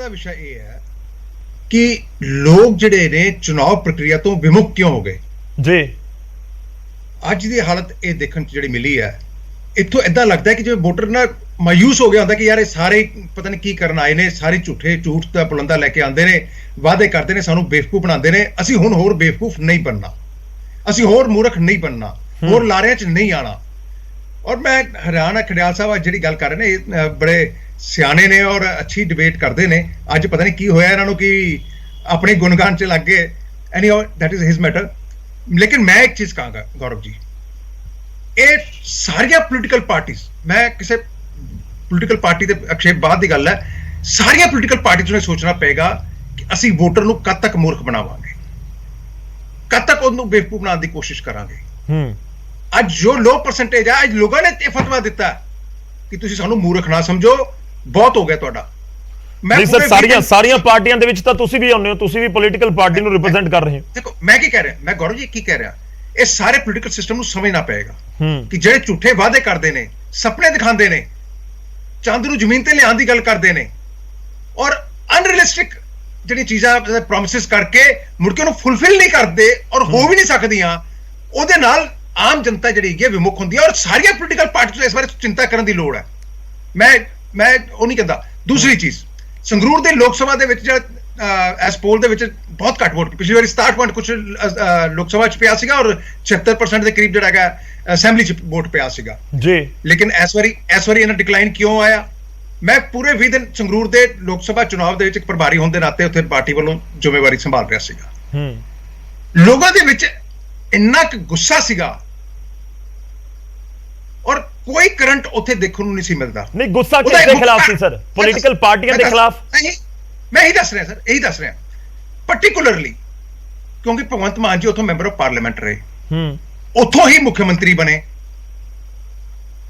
ਦਾ ਵਿਸ਼ਾ ਇਹ ਹੈ ਕਿ ਲੋਕ ਜਿਹੜੇ ਨੇ ਚੁਣਾਵ ਪ੍ਰਕਿਰਿਆ ਤੋਂ ਵਿਮੁਖ ਕਿਉਂ ਹੋ ਗਏ ਜੀ। ਅੱਜ ਦੀ ਹਾਲਤ ਇਹ ਦੇਖਣ ਚ ਜਿਹੜੀ ਮਿਲੀ ਹੈ, ਇੱਥੋਂ ਇਦਾਂ ਲੱਗਦਾ ਕਿ ਜਿਵੇਂ ਵੋਟਰ ਨਾ ਮਾਯੂਸ ਹੋ ਗਿਆ ਹੁੰਦਾ ਕਿ ਯਾਰ ਇਹ ਸਾਰੇ ਪਤਾ ਨਹੀਂ ਕੀ ਕਰਨ ਆਏ ਨੇ, ਸਾਰੇ ਝੂਠ ਦਾ ਬੁਲੰਦਾ ਲੈ ਕੇ ਆਉਂਦੇ ਨੇ, ਵਾਅਦੇ ਕਰਦੇ ਨੇ, ਸਾਨੂੰ ਬੇਵਕੂਫ ਬਣਾਉਂਦੇ ਨੇ। ਅਸੀਂ ਹੁਣ ਹੋਰ ਬੇਵਕੂਫ ਨਹੀਂ ਬਣਨਾ, ਅਸੀਂ ਹੋਰ ਮੂਰਖ ਨਹੀਂ ਬਣਨਾ, ਹੋਰ ਲਾਰਿਆਂ ਚ ਨਹੀਂ ਆਣਾ। ਔਰ ਮੈਂ ਹੈਰਾਨ ਆ ਖੜਿਆਲ ਸਾਹਿਬ ਅੱਜ ਜਿਹੜੀ ਗੱਲ ਕਰ ਰਹੇ ਨੇ, ਬੜੇ ਸਿਆਣੇ ਨੇ ਔਰ ਅੱਛੀ ਡਿਬੇਟ ਕਰਦੇ ਨੇ। ਅੱਜ ਪਤਾ ਨਹੀਂ ਕੀ ਹੋਇਆ ਇਹਨਾਂ ਨੂੰ ਕਿ ਆਪਣੇ ਗੁਣਗਾਨ ਚ ਲੱਗ ਗਏ। ਐਨੀਹਾਉ ਦੈਟ ਇਜ਼ ਹਿਸ ਮੈਟਰ। ਲੇਕਿਨ ਮੈਂ ਇੱਕ ਚੀਜ਼ ਕਹਾਂਗਾ ਗੌਰਵ ਜੀ, ਇਹ ਸਾਰੀਆਂ ਪੋਲੀਟੀਕਲ ਪਾਰਟੀਆਂ, ਮੈਂ ਕਿਸੇ ਪੋਲੀਟੀਕਲ ਪਾਰਟੀ ਦੇ ਅਕਸ਼ੇਪ ਬਾਅਦ ਦੀ ਗੱਲ ਹੈ, ਸਾਰੀਆਂ ਪੋਲੀਟੀਕਲ ਪਾਰਟੀਆਂ ਨੂੰ ਸੋਚਣਾ ਪਏਗਾ ਕਿ ਅਸੀਂ ਵੋਟਰ ਨੂੰ ਕਦ ਤੱਕ ਮੂਰਖ ਬਣਾਵਾਂਗੇ, ਕਦ ਤੱਕ ਉਹਨੂੰ ਬੇਵਕੂਫ ਬਣਾਉਣ ਦੀ ਕੋਸ਼ਿਸ਼ ਕਰਾਂਗੇ। ਅੱਜ ਜੋ ਲੋ ਪਰਸੈਂਟੇਜ ਹੈ, ਅੱਜ ਲੋਕਾਂ ਨੇ ਇਹ ਫਤਵਾ ਦਿੱਤਾ ਕਿ ਤੁਸੀਂ ਸਾਨੂੰ ਮੂਰਖ ਨਾ ਸਮਝੋ, ਬਹੁਤ ਹੋ ਗਿਆ ਤੁਹਾਡਾ। ਨਹੀਂ ਸਰ, ਸਾਰੀਆਂ ਪਾਰਟੀਆਂ ਦੇ ਵਿੱਚ ਤਾਂ ਤੁਸੀਂ ਵੀ ਆਉਂਦੇ ਹੋ, ਤੁਸੀਂ ਵੀ ਪੋਲੀਟੀਕਲ ਪਾਰਟੀ ਨੂੰ ਰਿਪਰੈਜ਼ੈਂਟ ਕਰ ਰਹੇ ਹੋ। ਦੇਖੋ ਮੈਂ ਕੀ ਕਹਿ ਰਿਹਾ, ਮੈਂ ਗੌਰਵ ਜੀ ਕੀ ਕਹਿ ਰਿਹਾ, ਇਹ ਸਾਰੇ ਪੋਲੀਟੀਕਲ ਸਿਸਟਮ ਨੂੰ ਸਮਝਣਾ ਪਏਗਾ ਕਿ ਜਿਹੜੇ ਝੂਠੇ ਵਾਅਦੇ ਕਰਦੇ ਨੇ, ਸੁਪਨੇ ਦਿਖਾਉਂਦੇ ਨੇ, ਚੰਦ ਨੂੰ ਜ਼ਮੀਨ ਤੇ ਲਿਆਉਣ ਦੀ ਗੱਲ ਕਰਦੇ ਨੇ ਔਰ ਅਨਰੀਅਲਿਸਟਿਕ ਜਿਹੜੀ ਚੀਜ਼ਾਂ ਪ੍ਰੋਮਿਸਿਸ ਕਰਕੇ ਮੁੜ ਕੇ ਉਹਨੂੰ ਫੁੱਲਫਿਲ ਨਹੀਂ ਕਰਦੇ ਔਰ ਹੋ ਵੀ ਨਹੀਂ ਸਕਦੀਆਂ, ਉਹਦੇ ਨਾਲ ਆਮ ਜਨਤਾ ਜਿਹੜੀ ਹੈਗੀ ਵਿਮੁਖ ਹੁੰਦੀ ਹੈ। ਔਰ ਸਾਰੀਆਂ ਪੋਲੀਟੀਕਲ ਪਾਰਟੀਆਂ ਨੂੰ ਇਸ ਬਾਰੇ ਚਿੰਤਾ ਕਰਨ ਦੀ ਲੋੜ ਹੈ। ਮੈਂ ਉਹ ਨਹੀਂ ਕਹਿੰਦਾ। ਦੂਸਰੀ ਚੀਜ਼, ਸੰਗਰੂਰ ਦੇ ਲੋਕ ਸਭਾ ਦੇ ਵਿੱਚ ਜਿਹੜਾ ਐਸ ਪੋਲ ਦੇ ਵਿੱਚ ਬਹੁਤ ਘੱਟ ਵੋਟ, ਪਿਛਲੀ ਵਾਰੀ 67 ਪੁਆਇੰਟ ਕੁਝ ਲੋਕ ਸਭਾ ਚ ਪਿਆ ਸੀਗਾ ਔਰ 76% ਦੇ ਕਰੀਬ ਜਿਹੜਾ ਹੈਗਾ ਅਸੈਂਬਲੀ ਚ ਵੋਟ ਪਿਆ ਸੀਗਾ ਜੀ। ਲੇਕਿਨ ਇਸ ਵਾਰੀ ਇਹਨਾਂ ਡਿਕਲਾਈਨ ਕਿਉਂ ਆਇਆ? ਮੈਂ ਪੂਰੇ 20 ਦਿਨ ਸੰਗਰੂਰ ਦੇ ਲੋਕ ਸਭਾ ਚੁਣਾਵ ਦੇ ਵਿੱਚ ਇੱਕ ਪ੍ਰਭਾਰੀ ਹੋਣ ਦੇ ਨਾਤੇ ਉੱਥੇ ਪਾਰਟੀ ਵੱਲੋਂ ਜ਼ਿੰਮੇਵਾਰੀ ਸੰਭਾਲ ਰਿਹਾ ਸੀਗਾ। ਲੋਕਾਂ ਦੇ ਵਿੱਚ ਇੰਨਾ ਕੁ ਗੁੱਸਾ ਸੀਗਾ ਔਰ ਕੋਈ ਕਰੰਟ ਉੱਥੇ ਦੇਖਣ ਨੂੰ ਨਹੀਂ ਸੀ ਮਿਲਦਾ। ਨਹੀਂ, ਗੁੱਸਾ ਕਿਸ ਦੇ ਖਿਲਾਫ ਸੀ ਸਰ? ਪੋਲੀਟੀਕਲ ਪਾਰਟੀਆਂ ਦੇ ਖਿਲਾਫ? ਮੈਂ ਇਹੀ ਦੱਸ ਰਿਹਾ ਸਰ, ਇਹੀ ਦੱਸ ਰਿਹਾ ਪਾਰਟਿਕੂਲਰਲੀ ਕਿਉਂਕਿ ਭਗਵੰਤ ਮਾਨ ਜੀ ਉੱਥੋਂ ਮੈਂਬਰ ਆਫ ਪਾਰਲੀਮੈਂਟ ਰਹੇ, ਉੱਥੋਂ ਹੀ ਮੁੱਖ ਮੰਤਰੀ ਬਣੇ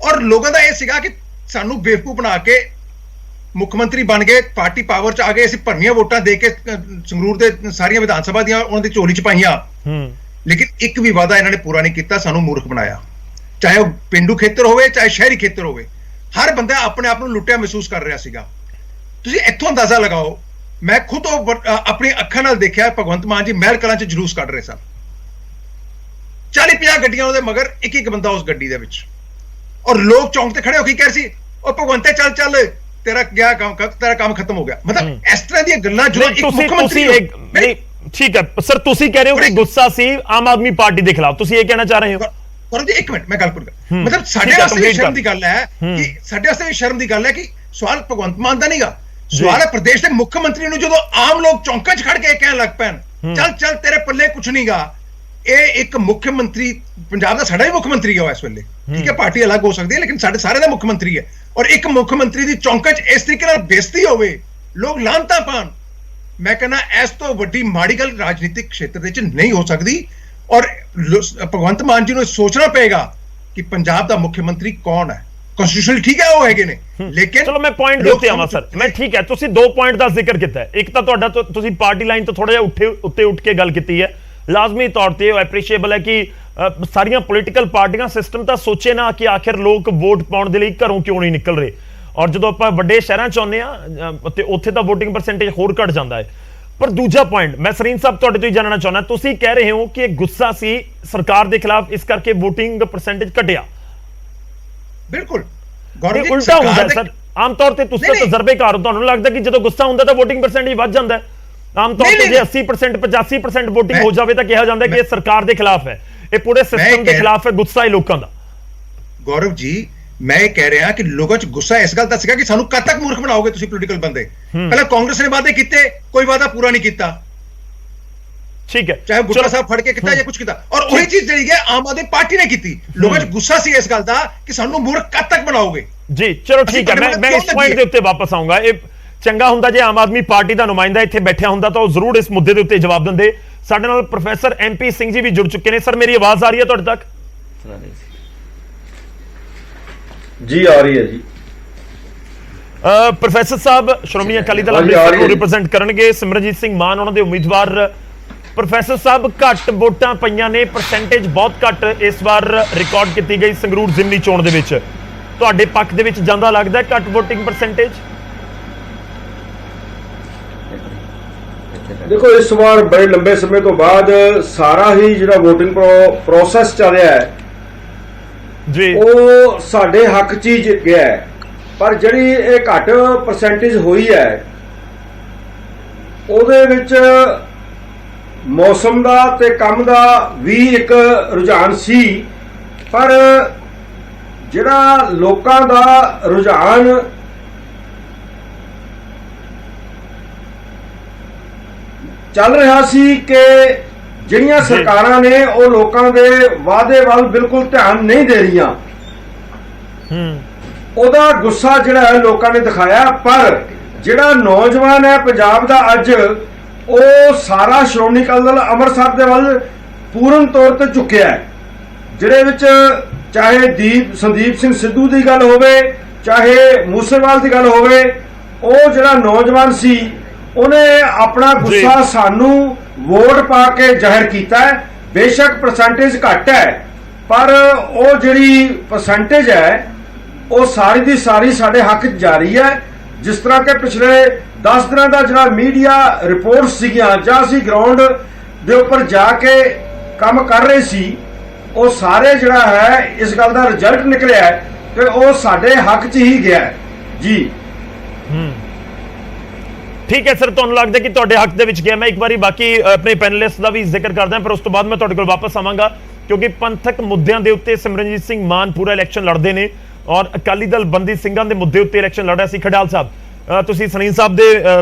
ਔਰ ਲੋਕਾਂ ਦਾ ਇਹ ਸੀਗਾ ਕਿ ਸਾਨੂੰ ਬੇਵਕੂਫ ਬਣਾ ਕੇ ਮੁੱਖ ਮੰਤਰੀ ਬਣ ਗਏ, ਪਾਰਟੀ ਪਾਵਰ ਚ ਆ ਗਏ, ਅਸੀਂ ਭਰਵੀਆਂ ਵੋਟਾਂ ਦੇ ਕੇ ਸੰਗਰੂਰ ਦੇ ਸਾਰੀਆਂ ਵਿਧਾਨ ਸਭਾ ਦੀਆਂ ਉਹਨਾਂ ਦੀ ਝੋਲੀ ਚ ਪਾਈਆਂ, ਲੇਕਿਨ ਇੱਕ ਵੀ ਵਾਅਦਾ ਇਹਨਾਂ ਨੇ ਪੂਰਾ ਨਹੀਂ ਕੀਤਾ, ਸਾਨੂੰ ਮੂਰਖ ਬਣਾਇਆ। ਚਾਹੇ ਉਹ ਪਿੰਡੂ ਖੇਤਰ ਹੋਵੇ, ਚਾਹੇ ਸ਼ਹਿਰੀ ਖੇਤਰ ਹੋਵੇ, ਹਰ ਬੰਦਾ ਆਪਣੇ ਆਪ ਨੂੰ ਲੁੱਟਿਆ ਮਹਿਸੂਸ ਕਰ ਰਿਹਾ ਸੀਗਾ। ਤੁਸੀਂ ਇੱਥੋਂ ਅੰਦਾਜ਼ਾ ਲਗਾਓ, ਮੈਂ ਖੁਦ ਆਪਣੀ ਅੱਖਾਂ ਨਾਲ ਦੇਖਿਆ ਭਗਵੰਤ ਮਾਨ ਜੀ ਮਹਿਲ ਕਲਾਂ ਚ ਜਲੂਸ ਕੱਢ ਰਹੇ ਸਨ, 40-50 ਗੱਡੀਆਂ ਉਹਦੇ ਮਗਰ, ਇੱਕ ਬੰਦਾ ਉਸ ਗੱਡੀ ਦੇ ਵਿੱਚ, ਔਰ ਲੋਕ ਚੌਂਕ ਤੇ ਖੜੇ ਹੋ ਕੇ ਕਹਿ ਸੀ, ਉਹ ਭਗਵੰਤੇ ਚੱਲ ਤੇਰਾ ਗਿਆ ਕੰਮ, ਤੇਰਾ ਕੰਮ ਖਤਮ ਹੋ ਗਿਆ। ਮਤਲਬ ਇਸ ਤਰ੍ਹਾਂ ਦੀਆਂ ਗੱਲਾਂ ਜੋ ਇੱਕ ਮੁੱਖ ਮੰਤਰੀ। ਠੀਕ ਹੈ ਸਰ, ਤੁਸੀਂ ਕਹਿ ਰਹੇ ਹੋ ਕਿ ਗੁੱਸਾ ਸੀ ਆਮ ਆਦਮੀ ਪਾਰਟੀ ਦੇ ਖਿਲਾਫ, ਤੁਸੀਂ ਇਹ ਕਹਿਣਾ ਚਾਹ ਰਹੇ ਹੋ? ਜੀ ਇੱਕ ਮਿੰਟ ਮੈਂ ਗੱਲ ਪੂਰੀ ਕਰ। ਮਤਲਬ ਸਾਡੇ ਵਾਸਤੇ ਵੀ ਸ਼ਰਮ ਦੀ ਗੱਲ ਹੈ ਕਿ ਸਾਡੇ ਵਾਸਤੇ ਵੀ ਸ਼ਰਮ ਦੀ ਗੱਲ ਹੈ ਕਿ ਸਵਾਲ ਭਗਵੰਤ ਮਾਨ ਦਾ ਨਹੀਂਗਾ, ਸਵਾਲ ਹੈ ਪ੍ਰਦੇਸ਼ ਦੇ ਮੁੱਖ ਮੰਤਰੀ ਨੂੰ। ਜਦੋਂ ਆਮ ਲੋਕ ਚੌਂਕਾਂ 'ਚ ਖੜ ਕੇ ਕਹਿਣ ਲੱਗ ਪੈਣ ਚੱਲ ਤੇਰੇ ਪੱਲੇ ਕੁਛ ਨਹੀਂਗਾ, ਇਹ ਇੱਕ ਮੁੱਖ ਮੰਤਰੀ, ਪੰਜਾਬ ਦਾ ਸਾਡਾ ਵੀ ਮੁੱਖ ਮੰਤਰੀ ਹੈ ਇਸ ਵੇਲੇ, ਠੀਕ ਹੈ, ਪਾਰਟੀ ਅਲੱਗ ਹੋ ਸਕਦੀ ਹੈ ਲੇਕਿਨ ਸਾਡੇ ਸਾਰੇ ਦਾ ਮੁੱਖ ਮੰਤਰੀ ਹੈ, ਔਰ ਇੱਕ ਮੁੱਖ ਮੰਤਰੀ ਦੀ ਚੌਂਕਾਂ 'ਚ ਇਸ ਤਰੀਕੇ ਨਾਲ ਬੇਇੱਜ਼ਤੀ ਹੋਵੇ, ਲੋਕ ਲਾਹਨਤਾਂ ਪਾਣ, ਮੈਂ ਕਹਿੰਦਾ ਇਸ ਤੋਂ ਵੱਡੀ ਮਾੜੀ ਗੱਲ ਰਾਜਨੀਤਿਕ ਖੇਤਰ ਦੇ ਵਿੱਚ ਨਹੀਂ ਹੋ ਸਕਦੀ। ਔਰ ਭਗਵੰਤ ਮਾਨ ਜੀ ਨੂੰ ਸੋਚਣਾ ਪਏਗਾ ਕਿ ਪੰਜਾਬ ਦਾ ਮੁੱਖ ਮੰਤਰੀ ਕੌਣ ਹੈ। ਕਨਸਟੀਟਿਊਸ਼ਨਲੀ ਠੀਕ ਹੈ ਉਹ ਹੈਗੇ ਨੇ, ਲੇਕਿਨ ਚਲੋ ਮੈਂ ਪੁਆਇੰਟ ਦੇ ਉੱਤੇ ਆਵਾਂ ਸਰ। ਮੈਂ ਠੀਕ ਹੈ, ਤੁਸੀਂ ਦੋ ਪੁਆਇੰਟ ਦਾ ਜ਼ਿਕਰ ਕੀਤਾ ਹੈ। ਇੱਕ ਤਾਂ ਤੁਹਾਡਾ ਤੁਸੀਂ ਪਾਰਟੀ ਲਾਈਨ ਤੋਂ ਥੋੜਾ ਜਿਹਾ ਉੱਤੇ ਉੱਠ ਕੇ ਗੱਲ ਕੀਤੀ ਹੈ, ਲਾਜ਼ਮੀ ਤੌਰ ਤੇ ਉਹ ਐਪਰੀਸ਼ੀਏਬਲ ਹੈ ਕਿ ਸਾਰੀਆਂ ਪੋਲੀਟੀਕਲ ਪਾਰਟੀਆਂ ਸਿਸਟਮ ਤਾਂ ਸੋਚੇ ਨਾ ਕਿ ਆਖਿਰ ਲੋਕ ਵੋਟ ਪਾਉਣ ਦੇ ਲਈ ਘਰੋਂ ਕਿਉਂ ਨਹੀਂ ਨਿਕਲ ਰਹੇ, ਔਰ ਜਦੋਂ ਆਪਾਂ ਵੱਡੇ ਸ਼ਹਿਰਾਂ ਚ ਆਉਂਦੇ ਆ ਤੇ ਉੱਥੇ ਤਾਂ ਵੋਟਿੰਗ ਪਰਸੈਂਟੇਜ ਹੋਰ ਘਟ ਜਾਂਦਾ ਹੈ। ਪਰ ਦੂਜਾ ਪੁਆਇੰਟ ਮੈਂ ਸਰੀਨ ਸਾਹਿਬ ਤੁਹਾਡੇ ਤੋਂ ਹੀ ਜਾਣਨਾ ਚਾਹੁੰਦਾ, ਤੁਸੀਂ ਕਹਿ ਰਹੇ ਹੋ ਕਿ ਗੁੱਸਾ ਸੀ ਸਰਕਾਰ ਦੇ ਖਿਲਾਫ, ਇਸ ਕਰਕੇ ਵੋਟਿੰਗ ਪਰਸੈਂਟੇਜ ਘਟਿਆ। ਬਿਲਕੁਲ ਉਲਟਾ ਹੁੰਦਾ ਸਰ, ਆਮ ਤੌਰ ਤੇ ਤੁਸੀਂ ਤਜਰਬੇਕਾਰ ਹੋ, ਤੁਹਾਨੂੰ ਲੱਗਦਾ ਕਿ ਜਦੋਂ ਗੁੱਸਾ ਹੁੰਦਾ ਤਾਂ ਵੋਟਿੰਗ ਪਰਸੈਂਟੇਜ ਵੱਧ ਜਾਂਦਾ ਹੈ। ਆਮ ਤੌਰ ਤੇ ਜੇ 80% 85% ਵੋਟਿੰਗ ਹੋ ਜਾਵੇ ਤਾਂ ਕਿਹਾ ਜਾਂਦਾ ਕਿ ਇਹ ਸਰਕਾਰ ਦੇ ਖਿਲਾਫ ਹੈ, ਇਹ ਪੂਰੇ ਸਿਸਟਮ ਦੇ ਖਿਲਾਫ ਹੈ, ਗੁੱਸਾ ਹੈ ਲੋਕਾਂ ਦਾ। ਗੌਰਵ ਜੀ ਮੈਂ ਇਹ ਕਹਿ ਰਿਹਾ ਕਿ ਲੋਕਾਂ 'ਚ ਗੁੱਸਾ ਇਸ ਗੱਲ ਦਾ ਸੀਗਾ ਕਿ ਸਾਨੂੰ ਕਦ ਤੱਕ ਮੂਰਖ ਬਣਾਓਗੇ ਤੁਸੀਂ ਪੋਲੀਟੀਕਲ ਬੰਦੇ। ਪਹਿਲਾਂ ਕਾਂਗਰਸ ਨੇ ਵਾਅਦੇ ਕੀਤੇ, ਕੋਈ ਵਾਅਦਾ ਪੂਰਾ ਨਹੀਂ ਕੀਤਾ, ਠੀਕ ਹੈ, ਚਾਹੇ ਬੁੱਟਾ ਸਾਹਿਬ ਫੜ ਕੇ ਕੀਤਾ ਜਾਂ ਕੁਝ ਕੀਤਾ, ਔਰ ਉਹੀ ਚੀਜ਼ ਜਿਹੜੀ ਹੈ ਆਮ ਆਦਮੀ ਪਾਰਟੀ ਨੇ ਕੀਤੀ। ਲੋਕਾਂ 'ਚ ਗੁੱਸਾ ਸੀ ਇਸ ਗੱਲ ਦਾ ਕਿ ਸਾਨੂੰ ਮੂਰਖ ਕਦ ਤੱਕ ਬਣਾਓਗੇ। ਜੀ ਚਲੋ ਠੀਕ ਹੈ, ਮੈਂ ਇਸ ਪੁਆਇੰਟ ਦੇ ਉੱਤੇ ਵਾਪਸ ਆਉਂਗਾ। ਇਹ ਚੰਗਾ ਹੁੰਦਾ ਜੇ ਆਮ ਆਦਮੀ ਪਾਰਟੀ ਦਾ ਨੁਮਾਇੰਦਾ ਇੱਥੇ ਬੈਠਿਆ ਹੁੰਦਾ ਤਾਂ ਉਹ ਜ਼ਰੂਰ ਇਸ ਮੁੱਦੇ ਦੇ ਉੱਤੇ ਜਵਾਬ ਦਿੰਦੇ। ਸਾਡੇ ਨਾਲ ਪ੍ਰੋਫੈਸਰ MP ਸਿੰਘ ਜੀ ਵੀ ਜੁੜ ਚੁੱਕੇ ਨੇ। ਸਰ ਮੇਰੀ ਆਵਾਜ਼ ਆ ਰਹੀ ਹੈ ਤੁਹਾਡੇ ਤੱਕ? ਜੀ ਆ ਰਹੀ ਹੈ ਜੀ। ਪ੍ਰੋਫੈਸਰ ਸਾਹਿਬ ਸ਼੍ਰੋਮਣੀ ਅਕਾਲੀ ਦਲ ਅੰਮ੍ਰਿਤਸਰ ਨੂੰ ਰਿਪਰੈਜ਼ੈਂਟ ਕਰਨਗੇ ਸਿਮਰਨਜੀਤ ਸਿੰਘ ਮਾਨ ਉਹਨਾਂ ਦੇ ਉਮੀਦਵਾਰ। ਪ੍ਰੋਫੈਸਰ ਸਾਹਿਬ ਘੱਟ ਵੋਟਾਂ ਪਈਆਂ ਨੇ, ਪਰਸੈਂਟੇਜ ਬਹੁਤ ਘੱਟ ਇਸ ਵਾਰ ਰਿਕਾਰਡ ਕੀਤੀ ਗਈ ਸੰਗਰੂਰ ਜ਼ਿਮਨੀ ਚੋਣ ਦੇ ਵਿੱਚ, ਤੁਹਾਡੇ ਪੱਖ ਦੇ ਵਿੱਚ ਜਾਂਦਾ ਲੱਗਦਾ ਘੱਟ ਵੋਟਿੰਗ ਪਰਸੈਂਟੇਜ? ਦੇਖੋ ਇਸ ਵਾਰ ਬੜੇ ਲੰਬੇ ਸਮੇਂ ਤੋਂ ਬਾਅਦ ਸਾਰਾ ਹੀ ਜਿਹੜਾ VOTING ਪ੍ਰੋਸੈਸ ਚੱਲ ਰਿਹਾ ਹੈ ਜੀ ਉਹ ਸਾਡੇ ਹੱਕ 'ਚ ਹੀ ਗਿਆ ਹੈ, ਪਰ ਜਿਹੜੀ ਇਹ ਘੱਟ ਪਰਸੈਂਟੇਜ ਹੋਈ ਹੈ ਉਹਦੇ ਵਿੱਚ ਮੌਸਮ ਦਾ ਤੇ ਕੰਮ ਦਾ ਵੀ ਇੱਕ ਰੁਝਾਨ ਸੀ, ਪਰ ਜਿਹੜਾ ਲੋਕਾਂ ਦਾ ਰੁਝਾਨ ਚੱਲ ਰਿਹਾ ਸੀ ਕਿ ਜਿਹੜੀਆਂ ਸਰਕਾਰਾਂ ਨੇ ਉਹ ਲੋਕਾਂ ਦੇ ਵਾਅਦੇ ਵੱਲ ਬਿਲਕੁਲ ਧਿਆਨ ਨਹੀਂ ਦੇ ਰਹੀਆਂ, ਉਹਦਾ ਗੁੱਸਾ ਜਿਹੜਾ ਹੈ ਲੋਕਾਂ ਨੇ ਦਿਖਾਇਆ। ਪਰ ਜਿਹੜਾ ਨੌਜਵਾਨ ਹੈ ਪੰਜਾਬ ਦਾ ਅੱਜ, ਉਹ ਸਾਰਾ ਸ਼੍ਰੋਮਣੀ ਅਕਾਲੀ ਦਲ ਅੰਮ੍ਰਿਤਸਰ ਦੇ ਵੱਲ ਪੂਰਨ ਤੌਰ ਤੇ ਝੁਕਿਆ ਹੈ, ਜਿਹੜੇ ਵਿੱਚ ਚਾਹੇ ਸੰਦੀਪ ਸਿੰਘ ਸਿੱਧੂ ਦੀ ਗੱਲ ਹੋਵੇ, ਚਾਹੇ ਮੂਸੇਵਾਲ ਦੀ ਗੱਲ ਹੋਵੇ, ਉਹ ਜਿਹੜਾ ਨੌਜਵਾਨ ਸੀ ਉਹਨੇ ਆਪਣਾ ਗੁੱਸਾ ਸਾਨੂੰ ਵੋਟ ਪਾ ਕੇ ਜ਼ਾਹਿਰ ਕੀਤਾ ਹੈ। ਬੇਸ਼ੱਕ ਪਰਸੈਂਟੇਜ ਘੱਟ ਹੈ, ਪਰ ਉਹ ਜਿਹੜੀ ਪਰਸੈਂਟੇਜ ਹੈ ਉਹ ਸਾਰੀ ਦੀ ਸਾਰੀ ਸਾਡੇ ਹੱਕ 'ਚ ਜਾ ਰਹੀ ਹੈ। ਜਿਸ ਤਰ੍ਹਾਂ ਕਿ ਪਿਛਲੇ 10 ਦਿਨਾਂ ਦਾ ਜਿਹੜਾ ਮੀਡੀਆ ਰਿਪੋਰਟਸ ਸੀਗੀਆਂ ਜਾਂ ਅਸੀਂ ਗਰਾਊਂਡ ਦੇ ਉੱਪਰ ਜਾ ਕੇ ਕੰਮ ਕਰ ਰਹੇ ਸੀ, ਉਹ ਸਾਰੇ ਜਿਹੜਾ ਹੈ ਇਸ ਗੱਲ ਦਾ ਰਿਜ਼ਲਟ ਨਿਕਲਿਆ ਹੈ ਕਿ ਉਹ ਸਾਡੇ ਹੱਕ 'ਚ ਹੀ ਗਿਆ ਹੈ ਜੀ। ਠੀਕ ਹੈ ਸਰ, ਤੁਹਾਨੂੰ ਲੱਗਦਾ ਕਿ ਤੁਹਾਡੇ ਹੱਕ ਦੇ ਵਿੱਚ ਗਿਆ। ਮੈਂ ਇੱਕ ਵਾਰੀ ਬਾਕੀ ਆਪਣੇ ਪੈਨਲਿਸਟ ਦਾ ਵੀ ਜ਼ਿਕਰ ਕਰਦਾ, ਪਰ ਉਸ ਤੋਂ ਬਾਅਦ ਮੈਂ ਤੁਹਾਡੇ ਕੋਲ ਵਾਪਸ ਆਵਾਂਗਾ, ਕਿਉਂਕਿ ਪੰਥਕ ਮੁੱਦਿਆਂ ਦੇ ਉੱਤੇ ਸਿਮਰਨਜੀਤ ਸਿੰਘ ਮਾਨ ਪੂਰਾ ਇਲੈਕਸ਼ਨ ਲੜਦੇ ਨੇ ਔਰ ਅਕਾਲੀ ਦਲ ਬੰਦੀ ਸਿੰਘਾਂ ਦੇ ਮੁੱਦੇ ਉੱਤੇ ਇਲੈਕਸ਼ਨ ਲੜ ਰਿਹਾ ਸੀ। ਖਡਾਲ ਸਾਹਿਬ, ਤੁਸੀਂ ਸਨੀਲ ਸਾਹਿਬ ਦੇ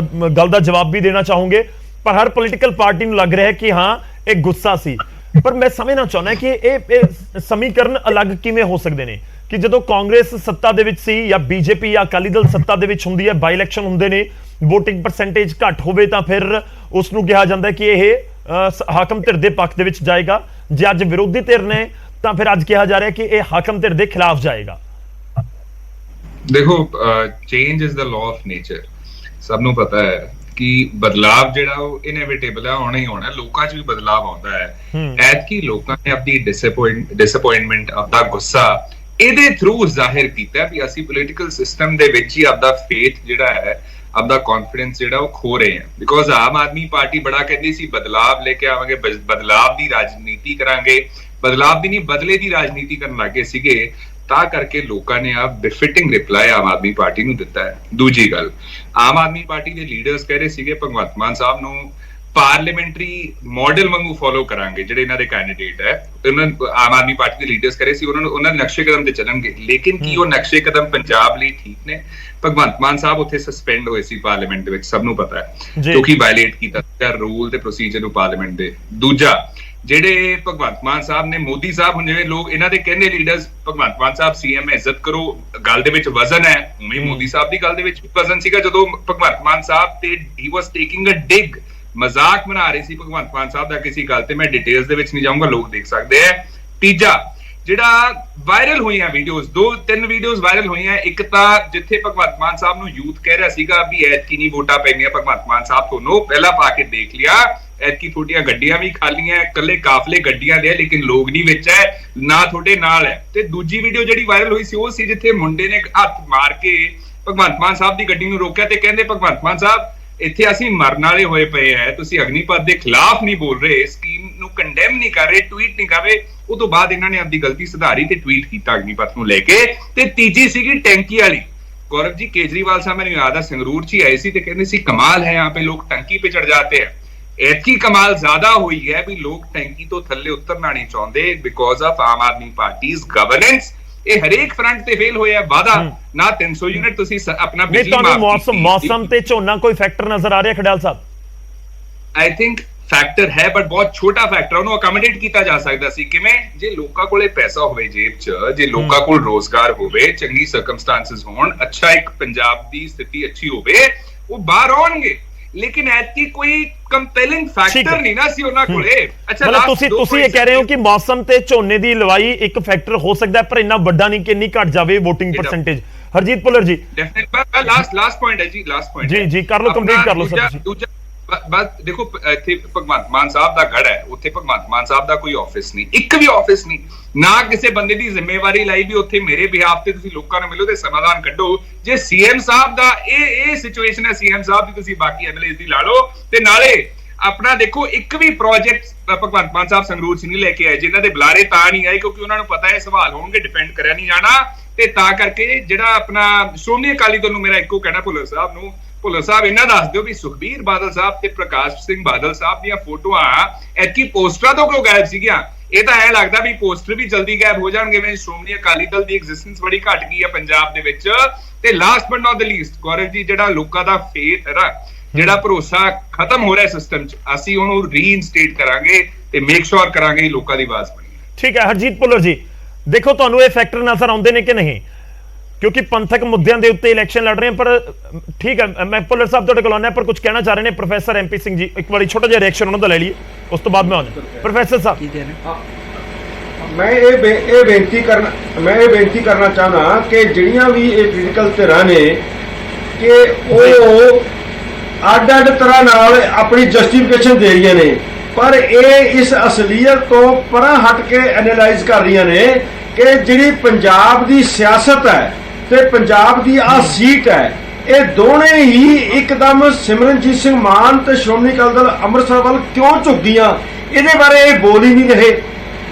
ਗੱਲ ਦਾ ਜਵਾਬ ਵੀ ਦੇਣਾ ਚਾਹੋਗੇ, ਪਰ ਹਰ ਪੋਲੀਟੀਕਲ ਪਾਰਟੀ ਨੂੰ ਲੱਗ ਰਿਹਾ ਹੈ ਕਿ ਹਾਂ ਇਹ ਗੁੱਸਾ ਸੀ, ਪਰ ਮੈਂ ਸਮਝਣਾ ਚਾਹੁੰਦਾ ਕਿ ਇਹ ਸਮੀਕਰਨ ਅਲੱਗ ਕਿਵੇਂ ਹੋ ਸਕਦੇ ਨੇ ਕਿ ਜਦੋਂ ਕਾਂਗਰਸ ਸੱਤਾ ਦੇ ਵਿੱਚ ਸੀ ਜਾਂ ਬੀਜੇਪੀ ਜਾਂ ਅਕਾਲੀ ਦਲ ਸੱਤਾ ਦੇ ਵਿੱਚ ਹੁੰਦੀ ਹੈ, ਬਾਈ ਇਲੈਕਸ਼ਨ ਹੁੰਦੇ ਨੇ, VOTING ਪਰਸੈਂਟੇਜ ਘੱਟ ਹੋਵੇ ਤਾਂ ਫਿਰ ਉਸ ਨੂੰ ਕਿਹਾ ਜਾਂਦਾ ਕਿ ਇਹ ਹਾਕਮ ਧਿਰ ਦੇ ਪੱਖ ਦੇ ਵਿੱਚ ਜਾਏਗਾ, ਜੇ ਅੱਜ ਵਿਰੋਧੀ ਧਿਰ ਨੇ ਤਾਂ ਫਿਰ ਅੱਜ ਕਿਹਾ ਜਾ ਰਿਹਾ ਕਿ ਇਹ ਹਾਕਮ ਧਿਰ ਦੇ ਖਿਲਾਫ ਜਾਏਗਾ। देखो, change is the law of nature. सब ਨੂੰ ਪਤਾ ਹੈ ਕਿ ਬਦਲਾਵ ਜਿਹੜਾ ਉਹ ਇਨਐਵਿਟੇਬਲ ਹੈ, ਹੋਣਾ ਹੀ ਹੋਣਾ। ਲੋਕਾਂ 'ਚ ਵੀ ਬਦਲਾਵ ਆਉਂਦਾ ਹੈ। ਐਤਕੀ ਲੋਕਾਂ ਨੇ ਆਪਣੀ ਡਿਸਅਪਾਇੰਟਮੈਂਟ, ਆਪਦਾ ਗੁੱਸਾ ਇਹਦੇ ਥਰੂ ਜ਼ਾਹਿਰ ਕੀਤਾ ਵੀ ਅਸੀਂ ਪੋਲੀਟੀਕਲ ਸਿਸਟਮ ਦੇ ਵਿੱਚ ਹੀ ਆਪਦਾ ਫੇਥ ਜਿਹੜਾ ਹੈ, ਆਪਦਾ ਕੌਨਫੀਡੈਂਸ ਜਿਹੜਾ ਉਹ ਖੋ ਰਹੇ ਹਾਂ। ਬਿਕੋਜ਼ ਆਮ ਆਦਮੀ ਪਾਰਟੀ ਬੜਾ ਕਹਿੰਦੀ ਸੀ ਬਦਲਾਵ ਲੈ ਕੇ ਆਵਾਂਗੇ, ਬਦਲਾਵ ਦੀ ਰਾਜਨੀਤੀ ਕਰਾਂਗੇ, ਬਦਲਾਵ ਦੀ ਨਹੀਂ ਬਦਲੇ ਦੀ ਰਾਜਨੀਤੀ ਕਰਨ ਲੱਗੇ ਸੀਗੇ, ਤਾਂ ਕਰਕੇ ਲੋਕਾਂ ਨੇ ਆ ਬਿਫਿਟਿੰਗ ਰਿਪਲਾਈ ਆਮ ਆਦਮੀ ਪਾਰਟੀ ਨੂੰ ਦਿੱਤਾ ਹੈ। ਦੂਜੀ ਗੱਲ, ਆਮ ਆਦਮੀ ਪਾਰਟੀ ਦੇ ਲੀਡਰਸ ਕਹਿ ਰਹੇ ਸੀਗੇ ਭਗਵੰਤ ਮਾਨ ਸਾਹਿਬ ਨੂੰ ਪਾਰਲੀਮੈਂਟਰੀ ਮਾਡਲ ਵਾਂਗੂ ਫੋਲੋ ਕਰਾਂਗੇ, ਜਿਹੜੇ ਇਹਨਾਂ ਦੇ ਕੈਂਡੀਡੇਟ ਹੈ। ਆਮ ਆਦਮੀ ਪਾਰਟੀ ਦੇ ਲੀਡਰਸ ਕਹਿ ਰਹੇ ਸੀ ਉਹਨਾਂ ਨਕਸ਼ੇ ਕਦਮ ਤੇ ਚੱਲਣਗੇ, ਲੇਕਿਨ ਕੀ ਉਹ ਨਕਸ਼ੇ ਕਦਮ ਪੰਜਾਬ ਲਈ ਠੀਕ ਨੇ? ਭਗਵੰਤ ਮਾਨ ਸਾਹਿਬ ਉੱਥੇ ਸਸਪੈਂਡ ਹੋਏ ਸੀ ਪਾਰਲੀਮੈਂਟ ਦੇ ਵਿੱਚ, ਸਭ ਨੂੰ ਪਤਾ ਹੈ, ਕਿਉਂਕਿ ਵਾਇਲੇਟ ਕੀਤਾ ਰੂਲ ਤੇ ਪ੍ਰੋਸੀਜਰ ਨੂੰ ਪਾਰਲੀਮੈਂਟ ਦੇ। ਦੂਜਾ, ਜਿਹੜੇ ਭਗਵੰਤ ਮਾਨ ਸਾਹਿਬ ਨੇ, ਮੋਦੀ ਸਾਹਿਬ ਹੁਣ ਜਿਵੇਂ ਲੋਕ ਇਹਨਾਂ ਦੇ ਕਹਿੰਦੇ ਲੀਡਰਸ, ਭਗਵੰਤ ਮਾਨ ਸਾਹਿਬ ਸੀਐਮ ਇੱਜ਼ਤ ਕਰੋ, ਗੱਲ ਦੇ ਵਿੱਚ ਵਜ਼ਨ ਹੈ, ਉਵੇਂ ਮੋਦੀ ਸਾਹਿਬ ਦੀ ਗੱਲ ਦੇ ਵਿੱਚ ਵਜ਼ਨ ਸੀਗਾ। ਜਦੋਂ ਭਗਵੰਤ ਮਾਨ ਸਾਹਿਬ ਤੇ ਹੀ ਵਾਸ ਟੇਕਿੰਗ ਅ ਡਿਗ, ਮਜ਼ਾਕ ਬਣਾ ਰਹੇ ਸੀ ਭਗਵੰਤ ਮਾਨ ਸਾਹਿਬ ਦਾ ਕਿਸੇ ਗੱਲ ਤੇ, ਮੈਂ ਡਿਟੇਲਸ ਦੇ ਵਿੱਚ ਨਹੀਂ ਜਾਊਂਗਾ, ਲੋਕ ਦੇਖ ਸਕਦੇ ਆ। ਤੀਜਾ, ਜਿਹੜਾ ਵਾਇਰਲ ਹੋਈਆਂ ਵੀਡੀਓਜ਼, 2-3 ਵੀਡੀਓਜ਼ ਵਾਇਰਲ ਹੋਈਆਂ। ਇੱਕ ਤਾਂ ਜਿੱਥੇ ਭਗਵੰਤ ਮਾਨ ਸਾਹਿਬ ਨੂੰ ਯੂਥ ਕਹਿ ਰਿਹਾ ਸੀਗਾ ਵੀ ਐਤਕੀ ਨਹੀਂ ਵੋਟਾਂ ਪੈਣੀਆਂ, ਭਗਵੰਤ ਮਾਨ ਸਾਹਿਬ ਤੁਹਾਨੂੰ ਪਹਿਲਾਂ ਪਾ ਕੇ ਦੇਖ ਲਿਆ, ਐਤਕੀ ਤੁਹਾਡੀਆਂ ਗੱਡੀਆਂ ਵੀ ਖਾਲੀਆਂ, ਇਕੱਲੇ ਕਾਫਲੇ ਗੱਡੀਆਂ ਦੇ, ਲੇਕਿਨ ਲੋਕ ਨਹੀਂ ਵਿੱਚ ਹੈ, ਨਾ ਤੁਹਾਡੇ ਨਾਲ ਹੈ। ਤੇ ਦੂਜੀ ਵੀਡੀਓ ਜਿਹੜੀ ਵਾਇਰਲ ਹੋਈ ਸੀ ਉਹ ਸੀ ਜਿੱਥੇ ਮੁੰਡੇ ਨੇ ਹੱਥ ਮਾਰ ਕੇ ਭਗਵੰਤ ਮਾਨ ਸਾਹਿਬ ਦੀ ਗੱਡੀ ਨੂੰ ਰੋਕਿਆ ਤੇ ਕਹਿੰਦੇ ਭਗਵੰਤ ਮਾਨ ਸਾਹਿਬ ਇੱਥੇ ਅਸੀਂ ਮਰਨ ਵਾਲੇ ਹੋਏ ਪਏ ਹੈ, ਤੁਸੀਂ ਅਗਨੀਪਥ ਦੇ ਖਿਲਾਫ ਨਹੀਂ ਬੋਲ ਰਹੇ, ਸਕੀਮ ਨੂੰ ਕੰਡੈਮ ਨਹੀਂ ਕਰ ਰਹੇ, ਟਵੀਟ ਨਹੀਂ ਕਰ ਰਹੇ। ਉਹ ਤੋਂ ਬਾਅਦ ਇਹਨਾਂ ਨੇ ਆਪਣੀ ਗਲਤੀ ਸੁਧਾਰੀ ਤੇ ਟਵੀਟ ਕੀਤਾ ਅਗਨੀਪਥ ਨੂੰ ਲੈ ਕੇ। ਤੇ ਤੀਜੀ ਸੀਗੀ ਟੈਂਕੀ ਵਾਲੀ। गौरव जी, केजरीवाल साहब मैंने याद है संगरूर ची आई सी, कहते सी कमाल है यहाँ पे लोग टंकी पे चढ़ जाते हैं। ऐतकी कमाल ज्यादा हुई है भी लोग टंकी तो थल्ले उतरना नहीं चाहते बिकॉज ऑफ आम आदमी पार्टीज गवर्नेंस। ਇਹ ਹਰੇਕ ਫਰੰਟ ਤੇ ਫੇਲ ਹੋਇਆ। ਵਾਦਾ ਨਾ 300 ਯੂਨਿਟ ਤੁਸੀਂ ਆਪਣਾ ਬਿਜਲੀ ਮੌਸਮ ਤੇ ਝੋਨਾ ਕੋਈ ਫੈਕਟਰ ਨਜ਼ਰ ਆ ਰਿਹਾ ਖਡਾਲ ਸਾਹਿਬ? ਆਈ ਥਿੰਕ ਫੈਕਟਰ ਹੈ ਬਟ ਬਹੁਤ ਛੋਟਾ ਫੈਕਟਰ, ਉਹਨੂੰ ਅਕਮੋਡੇਟ ਕੀਤਾ ਜਾ ਸਕਦਾ ਸੀ। ਕਿਵੇਂ? ਜੇ ਲੋਕਾਂ ਕੋਲੇ ਪੈਸਾ ਹੋਵੇ ਜੇਬ 'ਚ, ਜੇ ਲੋਕਾਂ ਕੋਲ ਰੋਜ਼ਗਾਰ ਹੋਵੇ, ਚੰਗੀ ਸਰਕਮਸਟੈਂਸਸ ਹੋਣ, ਅੱਛਾ ਇੱਕ ਪੰਜਾਬ ਦੀ ਸਥਿਤੀ ਅੱਛੀ ਹੋਵੇ, ਉਹ ਬਾਹਰ ਆਉਣਗੇ। लेकिन ऐसी कोई कंपेलिंग फैक्टर नहीं ना सी ਉਹਨਾਂ ਕੋਲੇ। ਅੱਛਾ ਤੁਸੀਂ ਇਹ ਕਹਿ ਰਹੇ ਹੋ ਕਿ ਮੌਸਮ ਤੇ ਝੋਨੇ ਦੀ ਲਵਾਈ ਇੱਕ ਫੈਕਟਰ ਹੋ ਸਕਦਾ ਹੈ, ਪਰ ਇੰਨਾ ਵੱਡਾ ਨਹੀਂ ਕਿ ਇੰਨੀ ਘਟ ਜਾਵੇ VOTING ਪਰਸੈਂਟੇਜ। ਹਰਜੀਤ ਭੁੱਲਰ ਜੀ, ਡੈਫੀਨਿਟਲੀ ਲਾਸਟ ਪੁਆਇੰਟ ਹੈ ਜੀ, ਲਾਸਟ ਪੁਆਇੰਟ ਜੀ ਕਰ ਲਓ, ਕੰਪਲੀਟ ਕਰ ਲਓ ਸਰ। ਬਸ ਦੇਖੋ ਇੱਥੇ ਭਗਵੰਤ ਮਾਨ ਸਾਹਿਬ ਦਾ ਗੜ ਹੈ, ਉੱਥੇ ਭਗਵੰਤ ਮਾਨ ਸਾਹਿਬ ਦਾ ਕੋਈ ਆਫਿਸ ਨਹੀਂ, ਇੱਕ ਵੀ ਆਫਿਸ ਨਹੀਂ, ਨਾ ਕਿਸੇ ਬੰਦੇ ਦੀ ਜ਼ਿੰਮੇਵਾਰੀ ਲਈ ਵੀ ਉੱਥੇ ਮੇਰੇ ਬਿਹਾਫ ਤੇ ਤੁਸੀਂ ਲੋਕਾਂ ਨੂੰ ਮਿਲੋ ਤੇ ਸਮਾਧਾਨ ਕੱਢੋ। ਜੇ ਸੀਐਮ ਸਾਹਿਬ ਦਾ ਇਹ ਸਿਚੁਏਸ਼ਨ ਹੈ, ਸੀਐਮ ਸਾਹਿਬ ਦੀ ਤੁਸੀਂ ਬਾਕੀ ਐਮਐਲਏ ਦੀ ਲਾ ਲਓ, ਤੇ ਨਾਲੇ ਆਪਣਾ ਦੇਖੋ ਇੱਕ ਵੀ ਪ੍ਰੋਜੈਕਟ ਭਗਵੰਤ ਮਾਨ ਸਾਹਿਬ ਸੰਗਰੂਰ ਚ ਨਹੀਂ ਲੈ ਕੇ ਆਏ, ਜਿਨ੍ਹਾਂ ਦੇ ਬੁਲਾਰੇ ਤਾਂ ਨਹੀਂ ਆਏ ਕਿਉਂਕਿ ਉਹਨਾਂ ਨੂੰ ਪਤਾ ਹੈ ਸਵਾਲ ਹੋਣਗੇ, ਡਿਫੈਂਡ ਕਰਿਆ ਨਹੀਂ ਜਾਣਾ, ਤੇ ਤਾਂ ਕਰਕੇ ਜਿਹੜਾ ਆਪਣਾ ਸ਼੍ਰੋਮਣੀ ਅਕਾਲੀ ਦਲ ਨੂੰ ਮੇਰਾ ਇੱਕੋ ਕਹਿਣਾ ਭੁੱਲਰ ਸਾਹਿਬ ਨੂੰ, ਭੁੱਲਰ ਸਾਹਿਬ ਇਹਨਾਂ ਦੱਸ ਦਿਓ ਵੀ ਸੁਖਬੀਰ ਬਾਦਲ ਸਾਹਿਬ ਤੇ ਪ੍ਰਕਾਸ਼ ਸਿੰਘ ਬਾਦਲ ਸਾਹਿਬ ਦੀਆਂ ਫੋਟੋਆਂ ਐਤਕੀ ਪੋਸਟਰਾਂ ਤੋਂ ਕਿਉਂ ਗਾਇਬ ਸੀਗੀਆਂ? ਇਹ ਤਾਂ ਐ ਲੱਗਦਾ ਵੀ ਪੋਸਟਰ ਵੀ ਜਲਦੀ ਗਾਇਬ ਹੋ ਜਾਣਗੇ, ਜਿਵੇਂ ਸ਼੍ਰੋਮਣੀ ਅਕਾਲੀ ਦਲ ਦੀ ਐਗਜ਼ਿਸਟੈਂਸ ਬੜੀ ਘਟ ਗਈ ਹੈ ਪੰਜਾਬ ਦੇ ਵਿੱਚ। ਤੇ last but not the least Gaurav ji, ਜਿਹੜਾ ਲੋਕਾਂ ਦਾ ਫੇਥ ਹੈ ਨਾ, ਜਿਹੜਾ ਭਰੋਸਾ ਖਤਮ ਹੋ ਰਿਹਾ ਸਿਸਟਮ 'ਚ, ਅਸੀਂ ਉਹਨੂੰ ਰੀਇਨਸਟੇਟ ਕਰਾਂਗੇ ਤੇ ਮੇਕ ਸ਼ੋਰ ਕਰਾਂਗੇ ਕਿ ਲੋਕਾਂ ਦੀ ਆਵਾਜ਼ ਬਣੀ। ਠੀਕ ਹੈ ਹਰਜੀਤ ਭੁੱਲਰ ਜੀ, ਦੇਖੋ ਤੁਹਾਨੂੰ ਇਹ ਫੈਕਟਰ ਨਜ਼ਰ ਆਉਂਦੇ ਨੇ ਕਿ ਨਹੀਂ? ਕਿਉਂਕਿ ਪੰਥਕ ਮੁੱਦਿਆਂ ਦੇ ਉੱਤੇ ਇਲੈਕਸ਼ਨ ਲੜ ਰਹੇ, ਪਰ ਠੀਕ ਹੈ ਮੈਂ ਭੁੱਲਰ ਸਾਹਿਬ ਤੁਹਾਡੇ ਕੋਲ ਆਉਣਾ, ਪਰ ਕੁਝ ਕਹਿਣਾ ਚਾਹ ਰਹੇ ਨੇ ਪ੍ਰੋਫੈਸਰ ਐਮਪੀ ਸਿੰਘ ਜੀ, ਇੱਕ ਵਾਰੀ ਛੋਟਾ ਜਿਹਾ ਰਿਐਕਸ਼ਨ ਉਹਨਾਂ ਦਾ ਲੈ ਲਈਏ, ਉਸ ਤੋਂ ਬਾਅਦ ਮੈਂ ਆਉਂਦਾ। ਪ੍ਰੋਫੈਸਰ ਸਾਹਿਬ, ਮੈਂ ਇਹ ਬੇਨਤੀ ਕਰਨਾ ਚਾਹਨਾ ਕਿ ਜਿਹੜੀਆਂ ਵੀ ਇਹ ਪੋਲੀਟੀਕਲ ਧਿਰਾਂ ਨੇ ਕਿ ਉਹ ਅੱਡ-ਅੱਡ ਤਰ੍ਹਾਂ ਨਾਲ ਆਪਣੀ ਜਸਟੀਫਿਕੇਸ਼ਨ ਦੇ ਰਹੀਆਂ ਨੇ, ਪਰ ਇਹ ਇਸ ਅਸਲੀਅਤ ਤੋਂ ਪਰਾਂ ਹਟ ਕੇ ਐਨਾਲਾਈਜ਼ ਕਰ ਰਹੀਆਂ ਨੇ ਕਿ ਜਿਹੜੀ ਪੰਜਾਬ ਦੀ ਸਿਆਸਤ ਹੈ ਤੇ ਪੰਜਾਬ ਦੀ ਆਹ ਸੀਟ ਹੈ, ਇਹ ਦੋਨੇ ਹੀ ਇੱਕਦਮ ਸਿਮਰਨਜੀਤ ਸਿੰਘ ਮਾਨ ਤੇ ਸ਼੍ਰੋਮਣੀ ਅਕਾਲੀ ਦਲ ਅੰਮ੍ਰਿਤਸਰ ਵੱਲ ਕਿਉਂ ਝੁਕ ਗਈਆਂ, ਇਹਦੇ ਬਾਰੇ ਇਹ ਬੋਲ ਹੀ ਨਹੀਂ ਰਹੇ।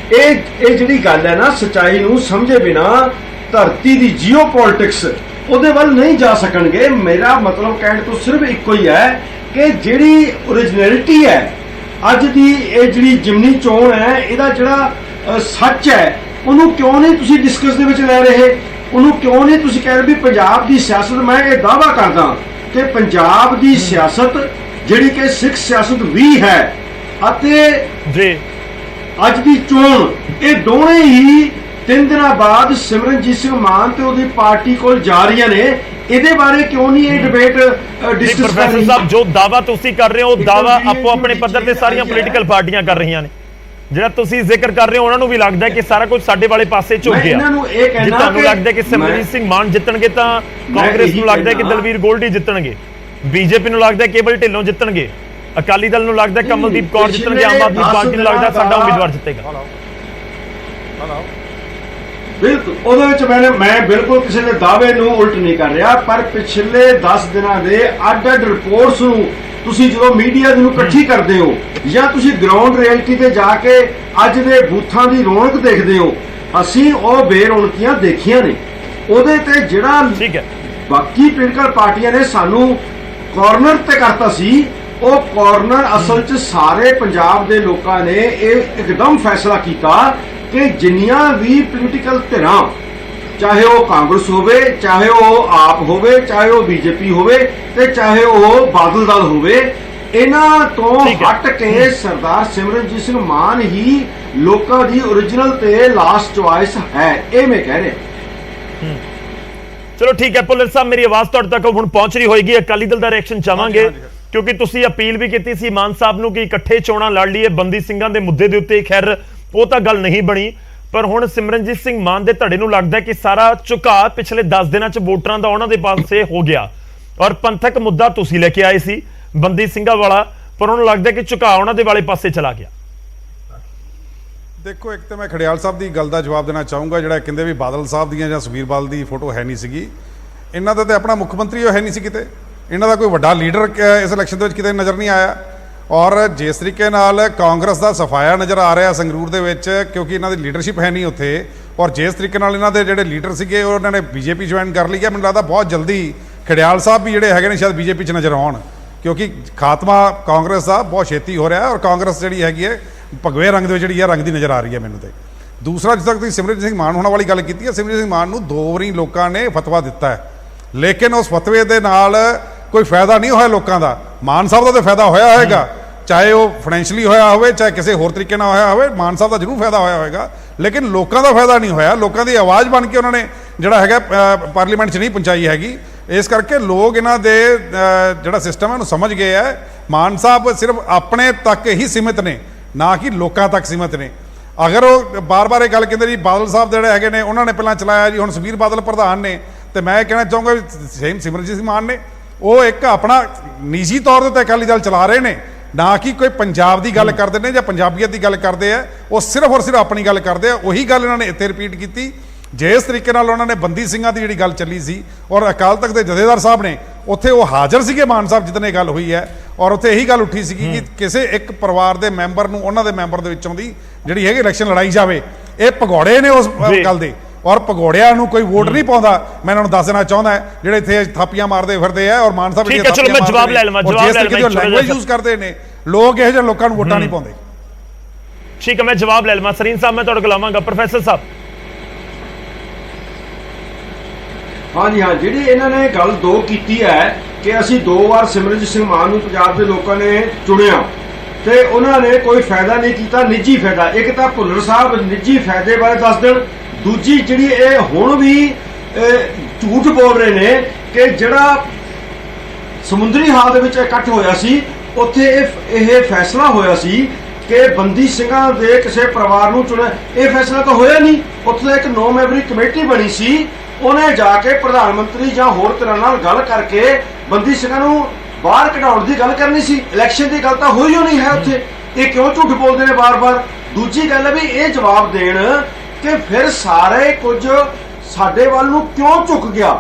ਇਹ ਜਿਹੜੀ ਗੱਲ ਹੈ ਨਾ, ਸੱਚਾਈ ਨੂੰ ਸਮਝੇ ਬਿਨਾ ਧਰਤੀ ਦੀ ਜੀਓਪੋਲਿਟਿਕਸ ਉਹਦੇ ਵੱਲ ਨਹੀਂ ਜਾ ਸਕਣਗੇ। ਮੇਰਾ ਮਤਲਬ ਕਹਿਣ ਤੋਂ ਸਿਰਫ ਇੱਕੋ ਹੀ ਹੈ ਕਿ ਜਿਹੜੀ ਓਰੀਜਨੈਲਿਟੀ ਹੈ ਅੱਜ ਦੀ, ਇਹ ਜਿਹੜੀ ਜਿਮਨੀ ਚੋਣ ਹੈ, ਇਹਦਾ ਜਿਹੜਾ ਸੱਚ ਹੈ ਉਹਨੂੰ ਕਿਉਂ ਨਹੀਂ ਤੁਸੀਂ ਡਿਸਕਸ ਦੇ ਵਿੱਚ ਲੈ ਰਹੇ? ਉਹਨੂੰ ਕਿਉਂ ਨਹੀਂ ਤੁਸੀਂ ਕਹਿ ਰਹੇ ਵੀ ਪੰਜਾਬ ਦੀ ਸਿਆਸਤ, ਮੈਂ ਇਹ ਦਾਅਵਾ ਕਰਦਾ ਕਿ ਪੰਜਾਬ ਦੀ ਸਿਆਸਤ ਜਿਹੜੀ ਕਿ ਸਿੱਖ ਸਿਆਸਤ ਵੀ ਹੈ ਅਤੇ ਜੀ ਅੱਜ ਦੀ ਚੋਣ, ਇਹ ਦੋਵੇਂ ਹੀ 3 ਦਿਨਾਂ ਬਾਅਦ ਸਿਮਰਨਜੀਤ ਸਿੰਘ ਮਾਨ ਤੇ ਉਹਦੀ ਪਾਰਟੀ ਕੋਲ ਜਾ ਰਹੀਆਂ ਨੇ। ਇਹਦੇ ਬਾਰੇ ਕਿਉਂ ਨਹੀਂ ਇਹ ਡਿਬੇਟ ਡਿਸਕਸ ਕਰ ਪ੍ਰੋਫੈਸਰ ਰਹੀ? ਸਾਹਿਬ, ਜੋ ਦਾਵਾ ਤੁਸੀਂ ਕਰ ਰਹੇ ਹੋ, ਦਾਵਾ ਆਪੋ ਆਪਣੇ ਪੱਧਰ ਤੇ ਸਾਰੀਆਂ ਪੋਲੀਟੀਕਲ ਪਾਰਟੀਆਂ ਕਰ ਰਹੀਆਂ ਨੇ। ਜਿਹੜਾ ਤੁਸੀਂ ਜ਼ਿਕਰ ਕਰ ਰਹੇ ਹੋ, ਉਹਨਾਂ ਨੂੰ ਵੀ ਲੱਗਦਾ ਕਿ ਸਾਰਾ ਕੁਝ ਸਾਡੇ ਵਾਲੇ ਪਾਸੇ ਝੁਕ ਗਿਆ। ਜੇ ਤੁਹਾਨੂੰ ਲੱਗਦਾ ਕਿ ਸਿਮਰਨਜੀਤ ਸਿੰਘ ਮਾਨ ਜਿੱਤਣਗੇ ਤਾਂ ਕਾਂਗਰਸ ਨੂੰ ਲੱਗਦਾ ਕਿ ਦਲਵੀਰ ਗੋਲਡੀ ਜਿੱਤਣਗੇ, ਬੀਜੇਪੀ ਨੂੰ ਲੱਗਦਾ ਕੇਵਲ ਢਿੱਲੋਂ ਜਿੱਤਣਗੇ, ਅਕਾਲੀ ਦਲ ਨੂੰ ਲੱਗਦਾ ਕਮਲਦੀਪ ਕੌਰ ਜਿੱਤਣਗੇ, ਆਮ ਆਦਮੀ ਪਾਰਟੀ ਨੂੰ ਲੱਗਦਾ ਸਾਡਾ ਉਮੀਦਵਾਰ ਜਿੱਤੇਗਾ। ਬਿਲਕੁਲ, ਉਹਦੇ ਵਿੱਚ ਮੈਂ ਬਿਲਕੁਲ ਕਿਸੇ ਦੇ ਦਾਅਵੇ ਨੂੰ ਉਲਟ ਨਹੀਂ ਕਰ ਰਿਹਾ, ਪਰ ਪਿਛਲੇ 10 ਦਿਨਾਂ ਦੇ ਅੱਡ-ਅੱਡ ਰਿਪੋਰਟਸ ਨੂੰ ਤੁਸੀਂ ਜਦੋਂ ਮੀਡੀਆ ਨੂੰ ਇਕੱਠੀ ਕਰਦੇ ਹੋ ਜਾਂ ਤੁਸੀਂ ਗਰਾਊਂਡ ਰਿਐਲਿਟੀ ਤੇ ਜਾ ਕੇ ਅੱਜ ਦੇ ਬੂਥਾਂ ਦੀ ਰੌਣਕ ਦੇਖਦੇ ਹੋ, ਅਸੀਂ ਉਹ ਬੇਰੌਣਕੀਆਂ ਦੇਖੀਆਂ ਨੇ। ਉਹਦੇ ਤੇ ਜਿਹੜਾ ਬਾਕੀ ਪੋਲੀਟੀਕਲ ਪਾਰਟੀਆਂ ਨੇ ਸਾਨੂੰ ਕਾਰਨਰ ਤੇ ਕਰਤਾ ਸੀ, ਉਹ ਕਾਰਨਰ ਅਸਲ 'ਚ ਸਾਰੇ ਪੰਜਾਬ ਦੇ ਲੋਕਾਂ ਨੇ ਇਹ ਇੱਕਦਮ ਫੈਸਲਾ ਕੀਤਾ ਕਿ ਜਿੰਨੀਆਂ ਵੀ ਪੋਲੀਟੀਕਲ ਧਿਰਾਂ, ਚਾਹੇ ਉਹ ਕਾਂਗਰਸ ਹੋਵੇ, ਚਾਹੇ ਉਹ ਆਪ ਹੋਵੇ, ਚਾਹੇ ਉਹ ਬੀਜੇਪੀ ਹੋਵੇ ਤੇ ਚਾਹੇ ਉਹ ਬਾਦਲ ਦਲ ਹੋਵੇ, ਇਹਨਾਂ ਤੋਂ ਹਟ ਕੇ ਸਰਦਾਰ ਸਿਮਰਨਜੀਤ ਸਿੰਘ ਮਾਨ ਹੀ ਲੋਕਾਂ ਦੀ ਓਰੀਜਨਲ ਤੇ ਲਾਸਟ ਚੁਆਇਸ ਹੈ, ਇਹ ਮੈਂ ਕਹਿ ਰਿਹਾ। ਚਲੋ ਠੀਕ ਹੈ ਭੁੱਲਰ ਸਾਹਿਬ, ਮੇਰੀ ਆਵਾਜ਼ ਤੁਹਾਡੇ ਤੱਕ ਹੁਣ ਪਹੁੰਚ ਰਹੀ ਹੋਏਗੀ। ਅਕਾਲੀ ਦਲ ਦਾ ਰਿਐਕਸ਼ਨ ਚਾਹਾਂਗੇ ਕਿਉਂਕਿ ਤੁਸੀਂ ਅਪੀਲ ਵੀ ਕੀਤੀ ਸੀ ਮਾਨ ਸਾਹਿਬ ਨੂੰ ਕਿ ਇਕੱਠੇ ਚੋਣਾਂ ਲੜ ਲਈਏ ਬੰਦੀ ਸਿੰਘਾਂ ਦੇ ਮੁੱਦੇ ਦੇ ਉੱਤੇ। ਖੈਰ ਉਹ ਤਾਂ ਗੱਲ ਨਹੀਂ ਬਣੀ, ਪਰ ਹੁਣ ਸਿਮਰਨਜੀਤ ਸਿੰਘ ਮਾਨ ਦੇ ਧੜੇ ਨੂੰ ਲੱਗਦਾ ਕਿ ਸਾਰਾ ਝੁਕਾਅ ਪਿਛਲੇ 10 ਦਿਨਾਂ 'ਚ ਵੋਟਰਾਂ ਦਾ ਉਹਨਾਂ ਦੇ ਪਾਸੇ ਹੋ ਗਿਆ, ਔਰ ਪੰਥਕ ਮੁੱਦਾ ਤੁਸੀਂ ਲੈ ਕੇ ਆਏ ਸੀ ਬੰਦੀ ਸਿੰਘਾਂ ਵਾਲਾ, ਪਰ ਉਹਨੂੰ ਲੱਗਦਾ ਕਿ ਝੁਕਾਅ ਉਹਨਾਂ ਦੇ ਵਾਲੇ ਪਾਸੇ ਚਲਾ ਗਿਆ। ਦੇਖੋ, ਇੱਕ ਤਾਂ ਮੈਂ ਖੜਿਆਲ ਸਾਹਿਬ ਦੀ ਗੱਲ ਦਾ ਜਵਾਬ ਦੇਣਾ ਚਾਹੂੰਗਾ, ਜਿਹੜਾ ਕਹਿੰਦੇ ਵੀ ਬਾਦਲ ਸਾਹਿਬ ਦੀਆਂ ਜਾਂ ਸੁਖਬੀਰ ਬਾਦਲ ਦੀ ਫੋਟੋ ਹੈ ਨਹੀਂ ਸੀਗੀ। ਇਹਨਾਂ ਦਾ ਤਾਂ ਆਪਣਾ ਮੁੱਖ ਮੰਤਰੀ ਉਹ ਹੈ ਨਹੀਂ ਸੀ ਕਿਤੇ, ਇਹਨਾਂ ਦਾ ਕੋਈ ਵੱਡਾ ਲੀਡਰ ਇਸ ਇਲੈਕਸ਼ਨ ਦੇ ਵਿੱਚ ਕਿਤੇ ਨਜ਼ਰ ਨਹੀਂ ਆਇਆ। ਔਰ ਜਿਸ ਤਰੀਕੇ ਨਾਲ ਕਾਂਗਰਸ ਦਾ ਸਫਾਇਆ ਨਜ਼ਰ ਆ ਰਿਹਾ ਸੰਗਰੂਰ ਦੇ ਵਿੱਚ, ਕਿਉਂਕਿ ਇਹਨਾਂ ਦੀ ਲੀਡਰਸ਼ਿਪ ਹੈ ਨਹੀਂ ਉੱਥੇ, ਔਰ ਜਿਸ ਤਰੀਕੇ ਨਾਲ ਇਹਨਾਂ ਦੇ ਜਿਹੜੇ ਲੀਡਰ ਸੀਗੇ ਉਹਨਾਂ ਨੇ ਬੀਜੇਪੀ ਜੁਆਇਨ ਕਰ ਲਈ ਹੈ, ਮੈਨੂੰ ਲੱਗਦਾ ਬਹੁਤ ਜਲਦੀ ਖੜਿਆਲ ਸਾਹਿਬ ਵੀ ਜਿਹੜੇ ਹੈਗੇ ਨੇ ਸ਼ਾਇਦ ਬੀਜੇਪੀ 'ਚ ਨਜ਼ਰ ਆਉਣ, ਕਿਉਂਕਿ ਖਾਤਮਾ ਕਾਂਗਰਸ ਦਾ ਬਹੁਤ ਛੇਤੀ ਹੋ ਰਿਹਾ ਔਰ ਕਾਂਗਰਸ ਜਿਹੜੀ ਹੈਗੀ ਹੈ ਭਗਵੇਂ ਰੰਗ ਦੇ ਵਿੱਚ ਜਿਹੜੀ ਹੈ ਰੰਗ ਦੀ ਨਜ਼ਰ ਆ ਰਹੀ ਹੈ ਮੈਨੂੰ। ਤੇ ਦੂਸਰਾ, ਜਿੱਦਾਂ ਤੁਸੀਂ ਸਿਮਰਨਜੀਤ ਸਿੰਘ ਮਾਨ ਹੋਣਾ ਵਾਲੀ ਗੱਲ ਕੀਤੀ ਹੈ, ਸਿਮਰਨਜੀਤ ਸਿੰਘ ਮਾਨ ਨੂੰ 2 ਵਾਰੀ ਲੋਕਾਂ ਨੇ ਫਤਵਾ ਦਿੱਤਾ ਹੈ, ਲੇਕਿਨ ਉਸ ਫਤਵੇ ਦੇ ਨਾਲ ਕੋਈ ਫਾਇਦਾ ਨਹੀਂ ਹੋਇਆ ਲੋਕਾਂ ਦਾ। ਮਾਨ ਸਾਹਿਬ ਦਾ ਤਾਂ ਫਾਇਦਾ ਹੋਇਆ ਹੋਏਗਾ, ਚਾਹੇ ਉਹ ਫਾਈਨੈਂਸ਼ਲੀ ਹੋਇਆ ਹੋਵੇ, ਚਾਹੇ ਕਿਸੇ ਹੋਰ ਤਰੀਕੇ ਨਾਲ ਹੋਇਆ ਹੋਵੇ, ਮਾਨ ਸਾਹਿਬ ਦਾ ਜ਼ਰੂਰ ਫਾਇਦਾ ਹੋਇਆ ਹੋਵੇਗਾ, ਲੇਕਿਨ ਲੋਕਾਂ ਦਾ ਫਾਇਦਾ ਨਹੀਂ ਹੋਇਆ। ਲੋਕਾਂ ਦੀ ਆਵਾਜ਼ ਬਣ ਕੇ ਉਹਨਾਂ ਨੇ ਜਿਹੜਾ ਹੈਗਾ ਪਾਰਲੀਮੈਂਟ 'ਚ ਨਹੀਂ ਪਹੁੰਚਾਈ ਹੈਗੀ। ਇਸ ਕਰਕੇ ਲੋਕ ਇਹਨਾਂ ਦੇ ਜਿਹੜਾ ਸਿਸਟਮ ਹੈ ਉਹਨੂੰ ਸਮਝ ਗਏ ਹੈ। ਮਾਨ ਸਾਹਿਬ ਸਿਰਫ ਆਪਣੇ ਤੱਕ ਹੀ ਸੀਮਿਤ ਨੇ, ਨਾ ਕਿ ਲੋਕਾਂ ਤੱਕ ਸੀਮਿਤ ਨੇ। ਅਗਰ ਉਹ ਬਾਰ-ਬਾਰ ਇਹ ਗੱਲ ਕਹਿੰਦੇ ਜੀ ਬਾਦਲ ਸਾਹਿਬ ਜਿਹੜੇ ਹੈਗੇ ਨੇ ਉਹਨਾਂ ਨੇ ਪਹਿਲਾਂ ਚਲਾਇਆ ਜੀ, ਹੁਣ ਸੁਖਬੀਰ ਬਾਦਲ ਪ੍ਰਧਾਨ ਨੇ, ਤੇ ਮੈਂ ਕਹਿਣਾ ਚਾਹੂੰਗਾ ਵੀ ਸੇਮ ਸਿਮਰਨਜੀਤ ਸਿੰਘ ਮਾਨ ਨੇ, ਉਹ ਇੱਕ ਆਪਣਾ ਨਿੱਜੀ ਤੌਰ ਦੇ ਉੱਤੇ ਅਕਾਲੀ ਦਲ ਚਲਾ ਰਹੇ ਨੇ, ਨਾ ਕਿ ਕੋਈ ਪੰਜਾਬ ਦੀ ਗੱਲ ਕਰਦੇ ਨੇ ਜਾਂ ਪੰਜਾਬੀਅਤ ਦੀ ਗੱਲ ਕਰਦੇ ਆ। ਉਹ ਸਿਰਫ ਔਰ ਸਿਰਫ ਆਪਣੀ ਗੱਲ ਕਰਦੇ ਆ। ਉਹੀ ਗੱਲ ਇਹਨਾਂ ਨੇ ਇੱਥੇ ਰਿਪੀਟ ਕੀਤੀ। ਜਿਸ ਤਰੀਕੇ ਨਾਲ ਉਹਨਾਂ ਨੇ ਬੰਦੀ ਸਿੰਘਾਂ ਦੀ ਜਿਹੜੀ ਗੱਲ ਚੱਲੀ ਸੀ ਔਰ ਅਕਾਲ ਤਖਤ ਦੇ ਜਥੇਦਾਰ ਸਾਹਿਬ ਨੇ ਉੱਥੇ ਉਹ ਹਾਜ਼ਰ ਸੀਗੇ, ਮਾਨ ਸਾਹਿਬ ਜਿੱਦਣ ਇਹ ਗੱਲ ਹੋਈ ਹੈ, ਔਰ ਉੱਥੇ ਇਹੀ ਗੱਲ ਉੱਠੀ ਸੀਗੀ ਕਿ ਕਿਸੇ ਇੱਕ ਪਰਿਵਾਰ ਦੇ ਮੈਂਬਰ ਨੂੰ ਉਹਨਾਂ ਦੇ ਮੈਂਬਰ ਦੇ ਵਿੱਚੋਂ ਦੀ ਜਿਹੜੀ ਹੈਗੀ ਇਲੈਕਸ਼ਨ ਲੜਾਈ ਜਾਵੇ। ਇਹ ਭਗੌੜੇ ਨੇ ਉਸ ਗੱਲ ਦੇ, ਔਰ ਭਗੌੜਿਆਂ ਨੂੰ ਕੋਈ ਵੋਟ ਨਹੀਂ ਪਾਉਂਦਾ। ਮੈਂ ਇਹਨਾਂ ਨੂੰ ਦੱਸ ਦੇਣਾ ਚਾਹੁੰਦਾ ਜਿਹੜੇ ਇੱਥੇ ਥਾਪੀਆਂ ਮਾਰਦੇ ਫਿਰਦੇ ਆ, ਔਰ ਮਾਨ ਸਾਹਿਬ ਠੀਕ ਹੈ, ਚਲੋ ਮੈਂ ਜਵਾਬ ਲੈ ਲਵਾਂ, ਜਵਾਬ ਲੈ ਲਵਾਂ। ਲੈਂਗੁਏਜ ਯੂਜ਼ ਕਰਦੇ ਨੇ ਲੋਕ, ਇਹੋ ਜਿਹੇ ਲੋਕਾਂ ਨੂੰ ਵੋਟਾਂ ਨਹੀਂ ਪਾਉਂਦੇ। ਠੀਕ ਹੈ, ਮੈਂ ਜਵਾਬ ਲੈ ਲਵਾਂ। ਸਰੀਨ ਸਾਹਿਬ, ਮੈਂ ਤੁਹਾਡੇ ਕੋਲ ਆਵਾਂਗਾ। ਪ੍ਰੋਫੈਸਰ ਸਾਹਿਬ, ਹਾਂਜੀ ਹਾਂ, ਜਿਹੜੀ ਇਹਨਾਂ ਨੇ ਗੱਲ ਦੋ ਕੀਤੀ ਹੈ ਕਿ ਅਸੀਂ 2 ਵਾਰ ਸਿਮਰਨਜੀਤ ਸਿੰਘ ਮਾਨ ਨੂੰ ਪੰਜਾਬ ਦੇ ਲੋਕਾਂ ਨੇ ਚੁਣਿਆ ਤੇ ਉਹਨਾਂ ਨੇ ਕੋਈ ਫਾਇਦਾ ਨਹੀਂ ਕੀਤਾ, ਨਿੱਜੀ ਫਾਇਦਾ। ਇੱਕ ਤਾਂ ਭੁੱਲਰ ਸਾਹਿਬ ਨਿੱਜੀ ਫਾਇਦੇ ਬਾਰੇ ਦੱਸ ਦੇਣ, ਦੂਜੀ ਜਿਹੜੀ ਇਹ ਹੁਣ ਵੀ ਝੂਠ ਬੋਲ ਰਹੇ ਨੇ ਕਿ ਜਿਹੜਾ ਸਮੁੰਦਰੀ ਹਾਲ ਦੇ ਵਿੱਚ ਇਕੱਠ ਹੋਇਆ ਸੀ ਉੱਥੇ ਇਹ ਫੈਸਲਾ ਹੋਇਆ ਸੀ ਕਿ ਬੰਦੀ ਸਿੰਘਾਂ ਦੇ ਕਿਸੇ ਪਰਿਵਾਰ ਨੂੰ ਚੁਣਿਆ। ਇਹ ਫੈਸਲਾ ਤਾਂ ਹੋਇਆ ਨਹੀਂ। ਉੱਥੇ ਇੱਕ 9 ਮੈਂਬਰੀ ਕਮੇਟੀ ਬਣੀ ਸੀ, ਉਹਨੇ ਜਾ ਕੇ ਪ੍ਰਧਾਨ ਮੰਤਰੀ ਜਾਂ ਹੋਰ ਤਰ੍ਹਾਂ ਨਾਲ ਗੱਲ ਕਰਕੇ ਬੰਦੀ ਸਿੰਘਾਂ ਨੂੰ ਬਾਹਰ ਕਢਾਉਣ ਦੀ ਗੱਲ ਕਰਨੀ ਸੀ। ਇਲੈਕਸ਼ਨ ਦੀ ਗੱਲ ਤਾਂ ਹੋਈ ਹੋ ਨਹੀਂ ਹੈ ਉੱਥੇ। ਇਹ ਕਿਉਂ ਝੂਠ ਬੋਲਦੇ ਨੇ ਬਾਰ-ਬਾਰ? ਦੂਜੀ ਗੱਲ ਹੈ ਵੀ ਇਹ ਜਵਾਬ ਦੇਣ ਕਿ ਫਿਰ ਸਾਰੇ ਕੁਝ ਸਾਡੇ ਵੱਲ ਨੂੰ ਕਿਉਂ ਝੁਕ ਗਿਆ।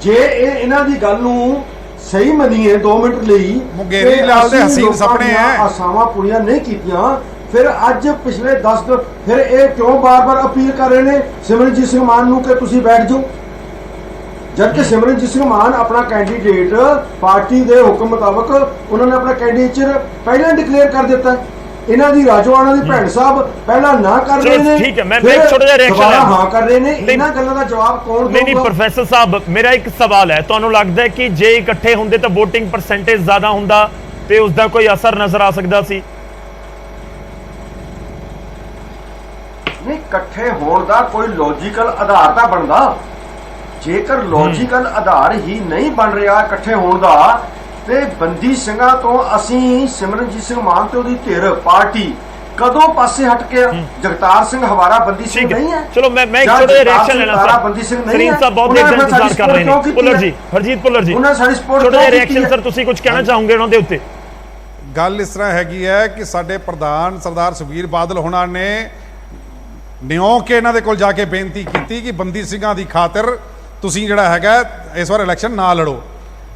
ਜੇ ਇਹਨਾਂ ਦੀ ਗੱਲ ਨੂੰ ਸਹੀ ਮੰਨੀਏ 2 ਮਿੰਟ ਲਈ, ਮੁੰਗੇਰੀ ਲਾਲ ਦੇ ਹਸੀਨ ਸੁਪਨੇ ਐ, ਆਸਾਵਾਂ ਪੂਰੀਆਂ ਨਹੀਂ ਕੀਤੀਆਂ, ਫਿਰ ਅੱਜ ਪਿਛਲੇ 10 ਦਿਨ ਫਿਰ ਇਹ ਕਿਉਂ ਬਾਰ-ਬਾਰ ਅਪੀਲ ਕਰ ਰਹੇ ਨੇ ਸਿਮਰਨਜੀਤ ਸਿੰਘ ਮਾਨ ਨੂੰ ਕਿ ਤੁਸੀਂ ਬੈਠ ਜਾਓ, ਜਦ ਕਿ ਸਿਮਰਨਜੀਤ ਸਿੰਘ ਮਾਨ ਆਪਣਾ ਕੈਂਡੀਡੇਟ ਪਾਰਟੀ ਦੇ ਹੁਕਮ ਮੁਤਾਬਕ ਉਹਨਾਂ ਨੇ ਆਪਣਾ ਕੈਂਡੀਡੇਚਰ ਪਹਿਲਾਂ ਡਿਕਲੇਅਰ ਕਰ ਦਿੱਤਾ। ਇਹਨਾਂ ਦੀ ਰਾਜੋਆਣਾ ਦੀ ਭੈਣ ਸਾਹਿਬ ਪਹਿਲਾਂ ਨਾ ਕਰ ਰਹੇ ਨੇ, ਠੀਕ ਹੈ, ਮੈਂ ਛੋਟਾ ਜਿਹਾ ਰਿਐਕਸ਼ਨ ਲੈ ਹਾਂ ਕਰ ਰਹੇ ਨੇ। ਇਹਨਾਂ ਗੱਲਾਂ ਦਾ ਜਵਾਬ ਕੌਣ ਦੇਊਗਾ? ਨਹੀਂ ਪ੍ਰੋਫੈਸਰ ਸਾਹਿਬ, ਮੇਰਾ ਇੱਕ ਸਵਾਲ ਹੈ। ਤੁਹਾਨੂੰ ਲੱਗਦਾ ਹੈ ਕਿ ਜੇ ਇਕੱਠੇ ਹੁੰਦੇ ਤਾਂ VOTING ਪਰਸੈਂਟੇਜ ਜ਼ਿਆਦਾ ਹੁੰਦਾ ਤੇ ਉਸ ਦਾ ਕੋਈ ਅਸਰ ਨਜ਼ਰ ਆ ਸਕਦਾ ਸੀ? ਨਹੀਂ, ਇਕੱਠੇ ਹੋਣ ਦਾ ਕੋਈ ਲੌਜੀਕਲ ਆਧਾਰ ਤਾਂ ਬਣਦਾ। ਜੇਕਰ ਲੌਜੀਕਲ ਆਧਾਰ ਹੀ ਨਹੀਂ ਬਣ ਰਿਹਾ ਇਕੱਠੇ ਹੋਣ ਦਾ, ਤੇ ਬੰਦੀ ਸਿੰਘਾਂ ਤੋਂ ਅਸੀਂ ਸਿਮਰਨਜੀਤ ਸਿੰਘ ਮਾਨ ਤੇ ਉਹਦੀ ਧਿਰ ਪਾਰਟੀ ਕਦੋਂ ਪਾਸੇ ਹਟ ਕੇ? ਜਗਤਾਰ ਸਿੰਘ ਹਵਾਰਾ ਬੰਦੀ ਸਿੰਘ ਨਹੀਂ ਹੈ? ਚਲੋ ਮੈਂ ਇੱਕ ਛੋਟਾ ਜਿਹਾ ਰਿਐਕਸ਼ਨ ਲੈਣਾ ਸਰ। ਬੰਦੀ ਸਿੰਘ ਨਹੀਂ ਸਰੀਨ ਹੈ? ਸਾਹਿਬ ਬਹੁਤ ਦੇਰ ਇੰਤਜ਼ਾਰ ਕਰ ਰਹੇ ਨੇ। ਪੁੱਲਰ ਜੀ, ਹਰਜੀਤ ਪੁੱਲਰ ਜੀ, ਉਹਨਾਂ ਸਾਡੀ ਸਪੋਰਟ ਛੋਟਾ ਜਿਹਾ ਰਿਐਕਸ਼ਨ ਸਰ, ਤੁਸੀਂ ਕੁਝ ਕਹਿਣਾ ਚਾਹੋਗੇ ਉਹਨਾਂ ਦੇ ਉੱਤੇ? ਗੱਲ ਇਸ ਤਰ੍ਹਾਂ ਹੈਗੀ ਹੈ ਕਿ ਸਾਡੇ ਪ੍ਰਧਾਨ ਸਰਦਾਰ ਸੁਖਬੀਰ ਬਾਦਲ ਹੋਣਾ ਨੇ ਨਿਉ ਕੇ ਇਹਨਾਂ ਦੇ ਕੋਲ ਜਾ ਕੇ ਬੇਨਤੀ ਕੀਤੀ ਕਿ ਬੰਦੀ ਸਿੰਘਾਂ ਦੀ ਖਾਤਰ ਤੁਸੀਂ ਜਿਹੜਾ ਹੈਗਾ ਇਸ ਵਾਰ ਇਲੈਕਸ਼ਨ ਨਾ ਲੜੋ।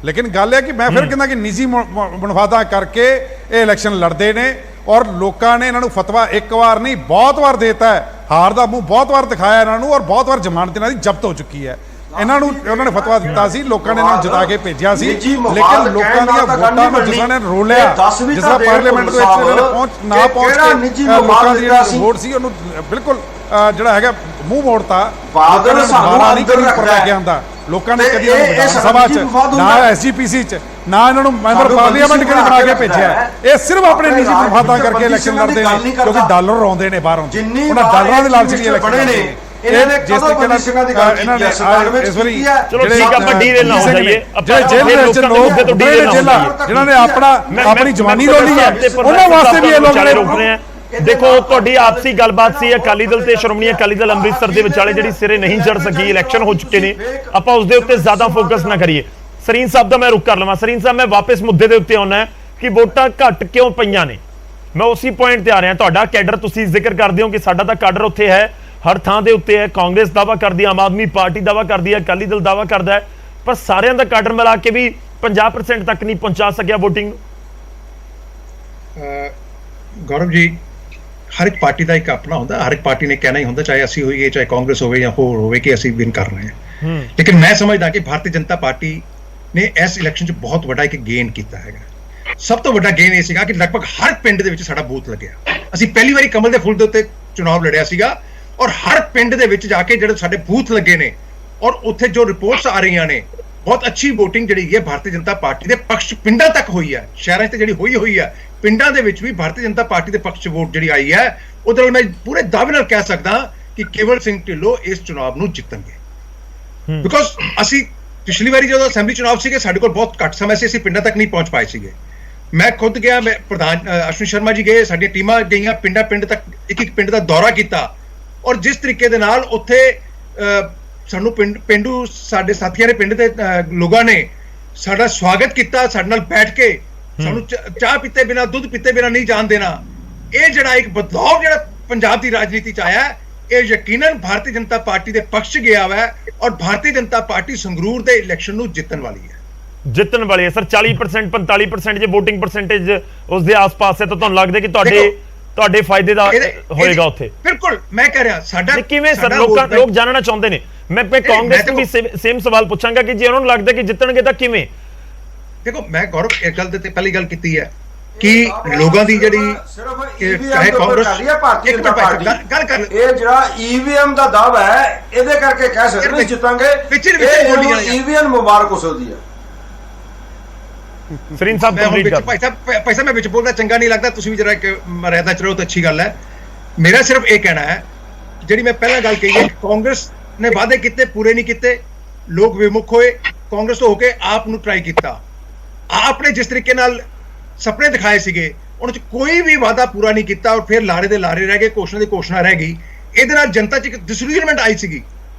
ਲੇਕਿਨ ਗੱਲ ਹੈ ਕਿ ਮੈਂ ਫਿਰ ਕਹਿੰਦਾ ਕਿ ਨਿੱਜੀ ਮੁਨਾਫਾਦਾਂ ਕਰਕੇ ਇਹ ਇਲੈਕਸ਼ਨ ਲੜਦੇ ਨੇ, ਔਰ ਲੋਕਾਂ ਨੇ ਇਹਨਾਂ ਨੂੰ ਫਤਵਾ ਇੱਕ ਵਾਰ ਨਹੀਂ ਬਹੁਤ ਵਾਰ ਦੇਤਾ ਹੈ। ਹਾਰ ਦਾ ਮੂੰਹ ਬਹੁਤ ਵਾਰ ਦਿਖਾਇਆ ਇਹਨਾਂ ਨੂੰ, ਔਰ ਬਹੁਤ ਵਾਰ ਜ਼ਮਾਨਤ ਇਹਨਾਂ ਦੀ ਜ਼ਬਤ ਹੋ ਚੁੱਕੀ ਹੈ। ਇਹਨਾਂ ਨੂੰ ਉਹਨਾਂ ਨੇ ਫਤਵਾ ਦਿੱਤਾ ਸੀ, ਲੋਕਾਂ ਨੇ ਇਹਨਾਂ ਨੂੰ ਜਿਤਾ ਕੇ ਭੇਜਿਆ ਸੀ, ਲੇਕਿਨ ਲੋਕਾਂ ਦੀਆਂ ਵੋਟਾਂ ਨੂੰ ਜਿਸ ਨੇ ਰੋਲਿਆ, ਜਿਸ ਤਰ੍ਹਾਂ ਪਾਰਲੀਮੈਂਟ ਦੇ ਵਿੱਚ ਇਹਨਾਂ ਨੇ ਨਾ ਪਹੁੰਚ ਕੇ ਲੋਕਾਂ ਦੀ ਜਿਹੜੀ ਵੋਟ ਸੀ ਉਹਨੂੰ ਬਿਲਕੁਲ ਜਿਹੜਾ ਹੈਗਾ ਮੂੰਹ ਮੋੜਤਾ। ਲੋਕਾਂ ਨੇ ਦੁਬਾਰਾ ਨਹੀਂ ਕਦੀ ਉੱਪਰ ਲੈ ਕੇ ਆਂਦਾ। ਲੋਕਾਂ ਨੇ ਕਦੀ ਵਿਧਾਨ ਸਭਾ 'ਚ ਨਾ SGPC 'ਚ ਨਾ ਇਹਨਾਂ ਨੂੰ ਮੈਂਬਰ ਪਾਰਲੀਮੈਂਟ ਕਦੀ ਬਣਾ ਕੇ ਭੇਜਿਆ। ਇਹ ਸਿਰਫ ਆਪਣੇ ਨਿੱਜੀ ਮੁਨਾਫਾਤਾਂ ਕਰਕੇ ਇਲੈਕਸ਼ਨ ਲੜਦੇ ਨੇ, ਕਿਉਂਕਿ ਡਾਲਰ ਆਉਂਦੇ ਨੇ ਬਾਹਰੋਂ, ਉਹਨਾਂ ਡਾਲਰਾਂ ਦੇ ਲਾਲਚ ਲਈ ਇਲੈਕਸ਼ਨ ਲੜਦੇ ਨੇ। ਇਹਨਾਂ ਨੇ ਜਿਸ ਤਰੀਕੇ ਨਾਲ ਇਹਨਾਂ ਨੇ ਇਸ ਵਾਰੀ ਚਲੋ ਠੀਕ ਆ, ਆਪਾਂ ਡੀਲ ਨਾ ਹੋ ਜਾਈਏ। ਜਿਹੜੇ ਜੇਲ੍ਹ ਦੇ ਵਿੱਚ ਲੋਕ ਜਿਨ੍ਹਾਂ ਨੇ ਆਪਣੀ ਜਵਾਨੀ ਰੋਲੀ ਹੈ, ਉਹਨਾਂ ਵਾਸਤੇ ਵੀ ਇਹ ਲੋਕ ਰੁਕ ਰਹੇ ਆ। ਦੇਖੋ, ਤੁਹਾਡੀ ਆਪਸੀ ਗੱਲਬਾਤ ਸੀ ਅਕਾਲੀ ਦਲ ਤੇ ਸ਼੍ਰੋਮਣੀ ਅਕਾਲੀ ਦਲ ਅੰਮ੍ਰਿਤਸਰ ਦੇ ਵਿਚਾਲੇ ਜਿਹੜੀ ਸਿਰੇ ਨਹੀਂ ਚੜ ਸਕੀ, ਇਲੈਕਸ਼ਨ ਹੋ ਚੁੱਕੇ ਨੇ, ਆਪਾਂ ਉਸ ਦੇ ਉੱਤੇ ਜ਼ਿਆਦਾ ਫੋਕਸ ਨਾ ਕਰੀਏ। ਸਰੀਨ ਸਾਹਿਬ ਦਾ ਮੈਂ ਰੁਕ ਕਰ ਲਵਾਂ। ਸਰੀਨ ਸਾਹਿਬ, ਮੈਂ ਵਾਪਸ ਮੁੱਦੇ ਦੇ ਉੱਤੇ ਆਉਣਾ ਕਿ ਵੋਟਾਂ ਘੱਟ ਕਿਉਂ ਪਈਆਂ ਨੇ। ਮੈਂ ਉਸੇ ਪੁਆਇੰਟ ਤੇ ਆ ਰਿਹਾ। ਤੁਹਾਡਾ ਕੈਡਰ, ਤੁਸੀਂ ਜ਼ਿਕਰ ਕਰਦੇ ਹੋ ਕਿ ਸਾਡਾ ਤਾਂ ਕੈਡਰ ਉੱਥੇ ਹੈ, ਹਰ ਥਾਂ ਦੇ ਉੱਤੇ ਹੈ। ਕਾਂਗਰਸ ਦਾਵਾ ਕਰਦੀ ਹੈ, ਆਮ ਆਦਮੀ ਪਾਰਟੀ ਦਾਵਾ ਕਰਦੀ ਹੈ, ਅਕਾਲੀ ਦਲ ਦਾਵਾ ਕਰਦਾ ਹੈ, ਪਰ ਸਾਰਿਆਂ ਦਾ ਕੈਡਰ ਮਿਲਾ ਕੇ ਵੀ 50% ਤੱਕ ਨਹੀਂ ਪਹੁੰਚਾ ਸਕਿਆ VOTING ਨੂੰ। ਗੌਰਵ ਜੀ, ਹਰ ਇੱਕ ਪਾਰਟੀ ਦਾ ਇੱਕ ਆਪਣਾ ਹੁੰਦਾ। ਹਰ ਇੱਕ ਪਾਰਟੀ ਨੇ ਕਹਿਣਾ ਹੀ ਹੁੰਦਾ, ਚਾਹੇ ਅਸੀਂ ਹੋਈਏ ਚਾਹੇ ਕਾਂਗਰਸ ਹੋਵੇ ਜਾਂ ਹੋਰ ਹੋਵੇ, ਕਿ ਅਸੀਂ ਵਿਨ ਕਰ ਰਹੇ ਹਾਂ। ਲੇਕਿਨ ਮੈਂ ਸਮਝਦਾ ਕਿ ਭਾਰਤੀ ਜਨਤਾ ਪਾਰਟੀ ਨੇ ਇਸ ਇਲੈਕਸ਼ਨ 'ਚ ਬਹੁਤ ਵੱਡਾ ਇੱਕ ਗੇਨ ਕੀਤਾ ਹੈਗਾ। ਸਭ ਤੋਂ ਵੱਡਾ ਗੇਨ ਇਹ ਸੀਗਾ ਕਿ ਲਗਭਗ ਹਰ ਪਿੰਡ ਦੇ ਵਿੱਚ ਸਾਡਾ ਬੂਥ ਲੱਗਿਆ। ਅਸੀਂ ਪਹਿਲੀ ਵਾਰੀ ਕਮਲ ਦੇ ਫੁੱਲ ਦੇ ਉੱਤੇ ਚੁਣਾਵ ਲੜਿਆ ਸੀਗਾ, ਔਰ ਹਰ ਪਿੰਡ ਦੇ ਵਿੱਚ ਜਾ ਕੇ ਜਿਹੜੇ ਸਾਡੇ ਬੂਥ ਲੱਗੇ ਨੇ, ਔਰ ਉੱਥੇ ਜੋ ਰਿਪੋਰਟਸ ਆ ਰਹੀਆਂ ਨੇ, ਬਹੁਤ ਅੱਛੀ VOTING ਜਿਹੜੀ ਹੈ ਭਾਰਤੀ ਜਨਤਾ ਪਾਰਟੀ ਦੇ ਪੱਖ ਪਿੰਡਾਂ ਤੱਕ ਹੋਈ ਹੈ। ਸ਼ਹਿਰਾਂ 'ਚ ਜਿਹੜੀ ਹੋਈ ਹੈ, ਪਿੰਡਾਂ ਦੇ ਵਿੱਚ ਵੀ ਭਾਰਤੀ ਜਨਤਾ ਪਾਰਟੀ ਦੇ ਪੱਖ 'ਚ ਵੋਟ ਜਿਹੜੀ ਆਈ ਹੈ, ਉਹਦੇ ਨਾਲ ਮੈਂ ਪੂਰੇ ਦਾਅਵੇ ਨਾਲ ਕਹਿ ਸਕਦਾ ਕਿ ਕੇਵਲ ਸਿੰਘ ਢਿੱਲੋਂ ਇਸ ਚੁਣਾਵ ਨੂੰ ਜਿੱਤਣਗੇ। ਬਿਕੋਜ਼ ਅਸੀਂ ਪਿਛਲੀ ਵਾਰੀ ਜਦੋਂ ਅਸੈਂਬਲੀ ਚੁਣਾਵ ਸੀਗੇ, ਸਾਡੇ ਕੋਲ ਬਹੁਤ ਘੱਟ ਸਮੇਂ ਸੀ, ਅਸੀਂ ਪਿੰਡਾਂ ਤੱਕ ਨਹੀਂ ਪਹੁੰਚ ਪਾਏ ਸੀਗੇ। ਮੈਂ ਖੁਦ ਗਿਆ, ਮੈਂ ਪ੍ਰਧਾਨ ਅਸ਼ਵਨੀ ਸ਼ਰਮਾ ਜੀ ਗਏ, ਸਾਡੀਆਂ ਟੀਮਾਂ ਗਈਆਂ ਪਿੰਡ ਤੱਕ, ਇੱਕ ਪਿੰਡ ਦਾ ਦੌਰਾ ਕੀਤਾ, ਔਰ ਜਿਸ ਤਰੀਕੇ ਦੇ ਨਾਲ ਉੱਥੇ ਸਾਨੂੰ ਪੇਂਡੂ ਸਾਡੇ ਸਾਥੀਆਂ ਨੇ, ਪਿੰਡ ਦੇ ਲੋਕਾਂ ਨੇ ਸਾਡਾ ਸਵਾਗਤ ਕੀਤਾ, ਸਾਡੇ ਨਾਲ ਬੈਠ ਕੇ ਸਾਨੂੰ ਚਾਹ ਪੀਤੇ ਬਿਨਾ, ਦੁੱਧ ਪੀਤੇ ਬਿਨਾ ਨਹੀਂ ਜਾਣ ਦੇਣਾ। ਇਹ ਜਿਹੜਾ ਇੱਕ ਬਦਲਾਅ ਜਿਹੜਾ ਪੰਜਾਬ ਦੀ ਰਾਜਨੀਤੀ 'ਚ ਆਇਆ, ਇਹ ਯਕੀਨਨ ਭਾਰਤੀ ਜਨਤਾ ਪਾਰਟੀ ਦੇ ਪੱਖ 'ਚ ਗਿਆ ਵਾ ਔਰ ਭਾਰਤੀ ਜਨਤਾ ਪਾਰਟੀ ਸੰਗਰੂਰ ਦੇ ਇਲੈਕਸ਼ਨ ਨੂੰ ਜਿੱਤਣ ਵਾਲੀ ਹੈ। ਜਿੱਤਣ ਵਾਲੀ ਹੈ ਸਰ। 40% 45% ਜੇ VOTING ਪਰਸੈਂਟੇਜ ਉਸ ਦੇ ਆਸ-ਪਾਸ ਹੈ ਤਾਂ ਤੁਹਾਨੂੰ ਲੱਗਦਾ ਕਿ ਤੁਹਾਡੇ ਫਾਇਦੇ ਦਾ ਹੋਏਗਾ ਉੱਥੇ? ਬਿਲਕੁਲ, ਮੈਂ ਕਹਿ ਰਿਹਾ ਸਾਡਾ ਕਿਵੇਂ ਸਰ, ਲੋਕ ਜਾਣਨਾ ਚਾਹੁੰਦੇ ਨੇ। ਮੈਂ ਕਾਂਗਰਸ ਨੂੰ ਵੀ ਸੇਮ ਸਵਾਲ ਪੁੱਛਾਂਗਾ ਕਿ ਜੇ ਉਹਨਾਂ ਨੂੰ ਲੱਗਦਾ ਕਿ ਜਿੱਤਣਗੇ ਤਾਂ ਕਿਵੇਂ? ਦੇਖੋ, ਮੈਂ ਗੌਰਵ ਇੱਕ ਗੱਲ ਤੇ ਪਹਿਲੀ ਗੱਲ ਕੀਤੀ ਹੈ ਕਿ ਲੋਕਾਂ ਦੀ ਜਿਹੜੀ ਚਾਹੇ ਕਾਂਗਰਸ ਗੱਲ ਕਰ, ਇਹ ਜਿਹੜਾ ਈਵੀਐਮ ਦਾ ਦਾਅਵਾ ਹੈ ਇਹਦੇ ਕਰਕੇ ਕਹਿ ਸਕਦੇ ਜਿੱਤਾਂਗੇ। ਈਵੀਐਮ ਮੁਬਾਰਕ ਹੋ ਸਕਦੀ ਹੈ। ਸਰੀਨ ਸਾਹਿਬ ਭਾਈ ਸਾਹਿਬ ਮੈਂ ਵਿੱਚ ਬੋਲਦਾ ਚੰਗਾ ਨਹੀਂ ਲੱਗਦਾ, ਤੁਸੀਂ ਵੀ ਜਰਾ ਮਰਿਆਦਾ ਚ ਰਹੋ ਤਾਂ ਅੱਛੀ ਗੱਲ ਹੈ। ਮੇਰਾ ਸਿਰਫ ਇਹ ਕਹਿਣਾ ਹੈ, ਜਿਹੜੀ ਮੈਂ ਪਹਿਲਾਂ ਗੱਲ ਕਹੀ ਹੈ, ਕਾਂਗਰਸ ਨੇ ਵਾਅਦੇ ਕੀਤੇ ਪੂਰੇ ਨਹੀਂ ਕੀਤੇ, ਲੋਕ ਵਿਮੁਖ ਹੋਏ, ਕਾਂਗਰਸ ਤੋਂ ਹੋ ਕੇ ਆਪ ਨੂੰ ਟਰਾਈ ਕੀਤਾ। ਆਪ ਨੇ ਜਿਸ ਤਰੀਕੇ ਨਾਲ ਸੁਪਨੇ ਦਿਖਾਏ ਸੀਗੇ ਉਹਨਾਂ 'ਚ ਕੋਈ ਵੀ ਵਾਅਦਾ ਪੂਰਾ ਨਹੀਂ ਕੀਤਾ ਔਰ ਫਿਰ ਲਾਰੇ ਦੇ ਲਾਰੇ ਰਹਿ ਗਏ, ਘੋਸ਼ਣਾ ਦੀ ਘੋਸ਼ਣਾ ਰਹਿ ਗਈ। ਇਹਦੇ ਨਾਲ ਜਨਤਾ 'ਚ ਇੱਕ ਡਿਸਇਲੂਜਨਮੈਂਟ ਆਈ ਸੀਗੀ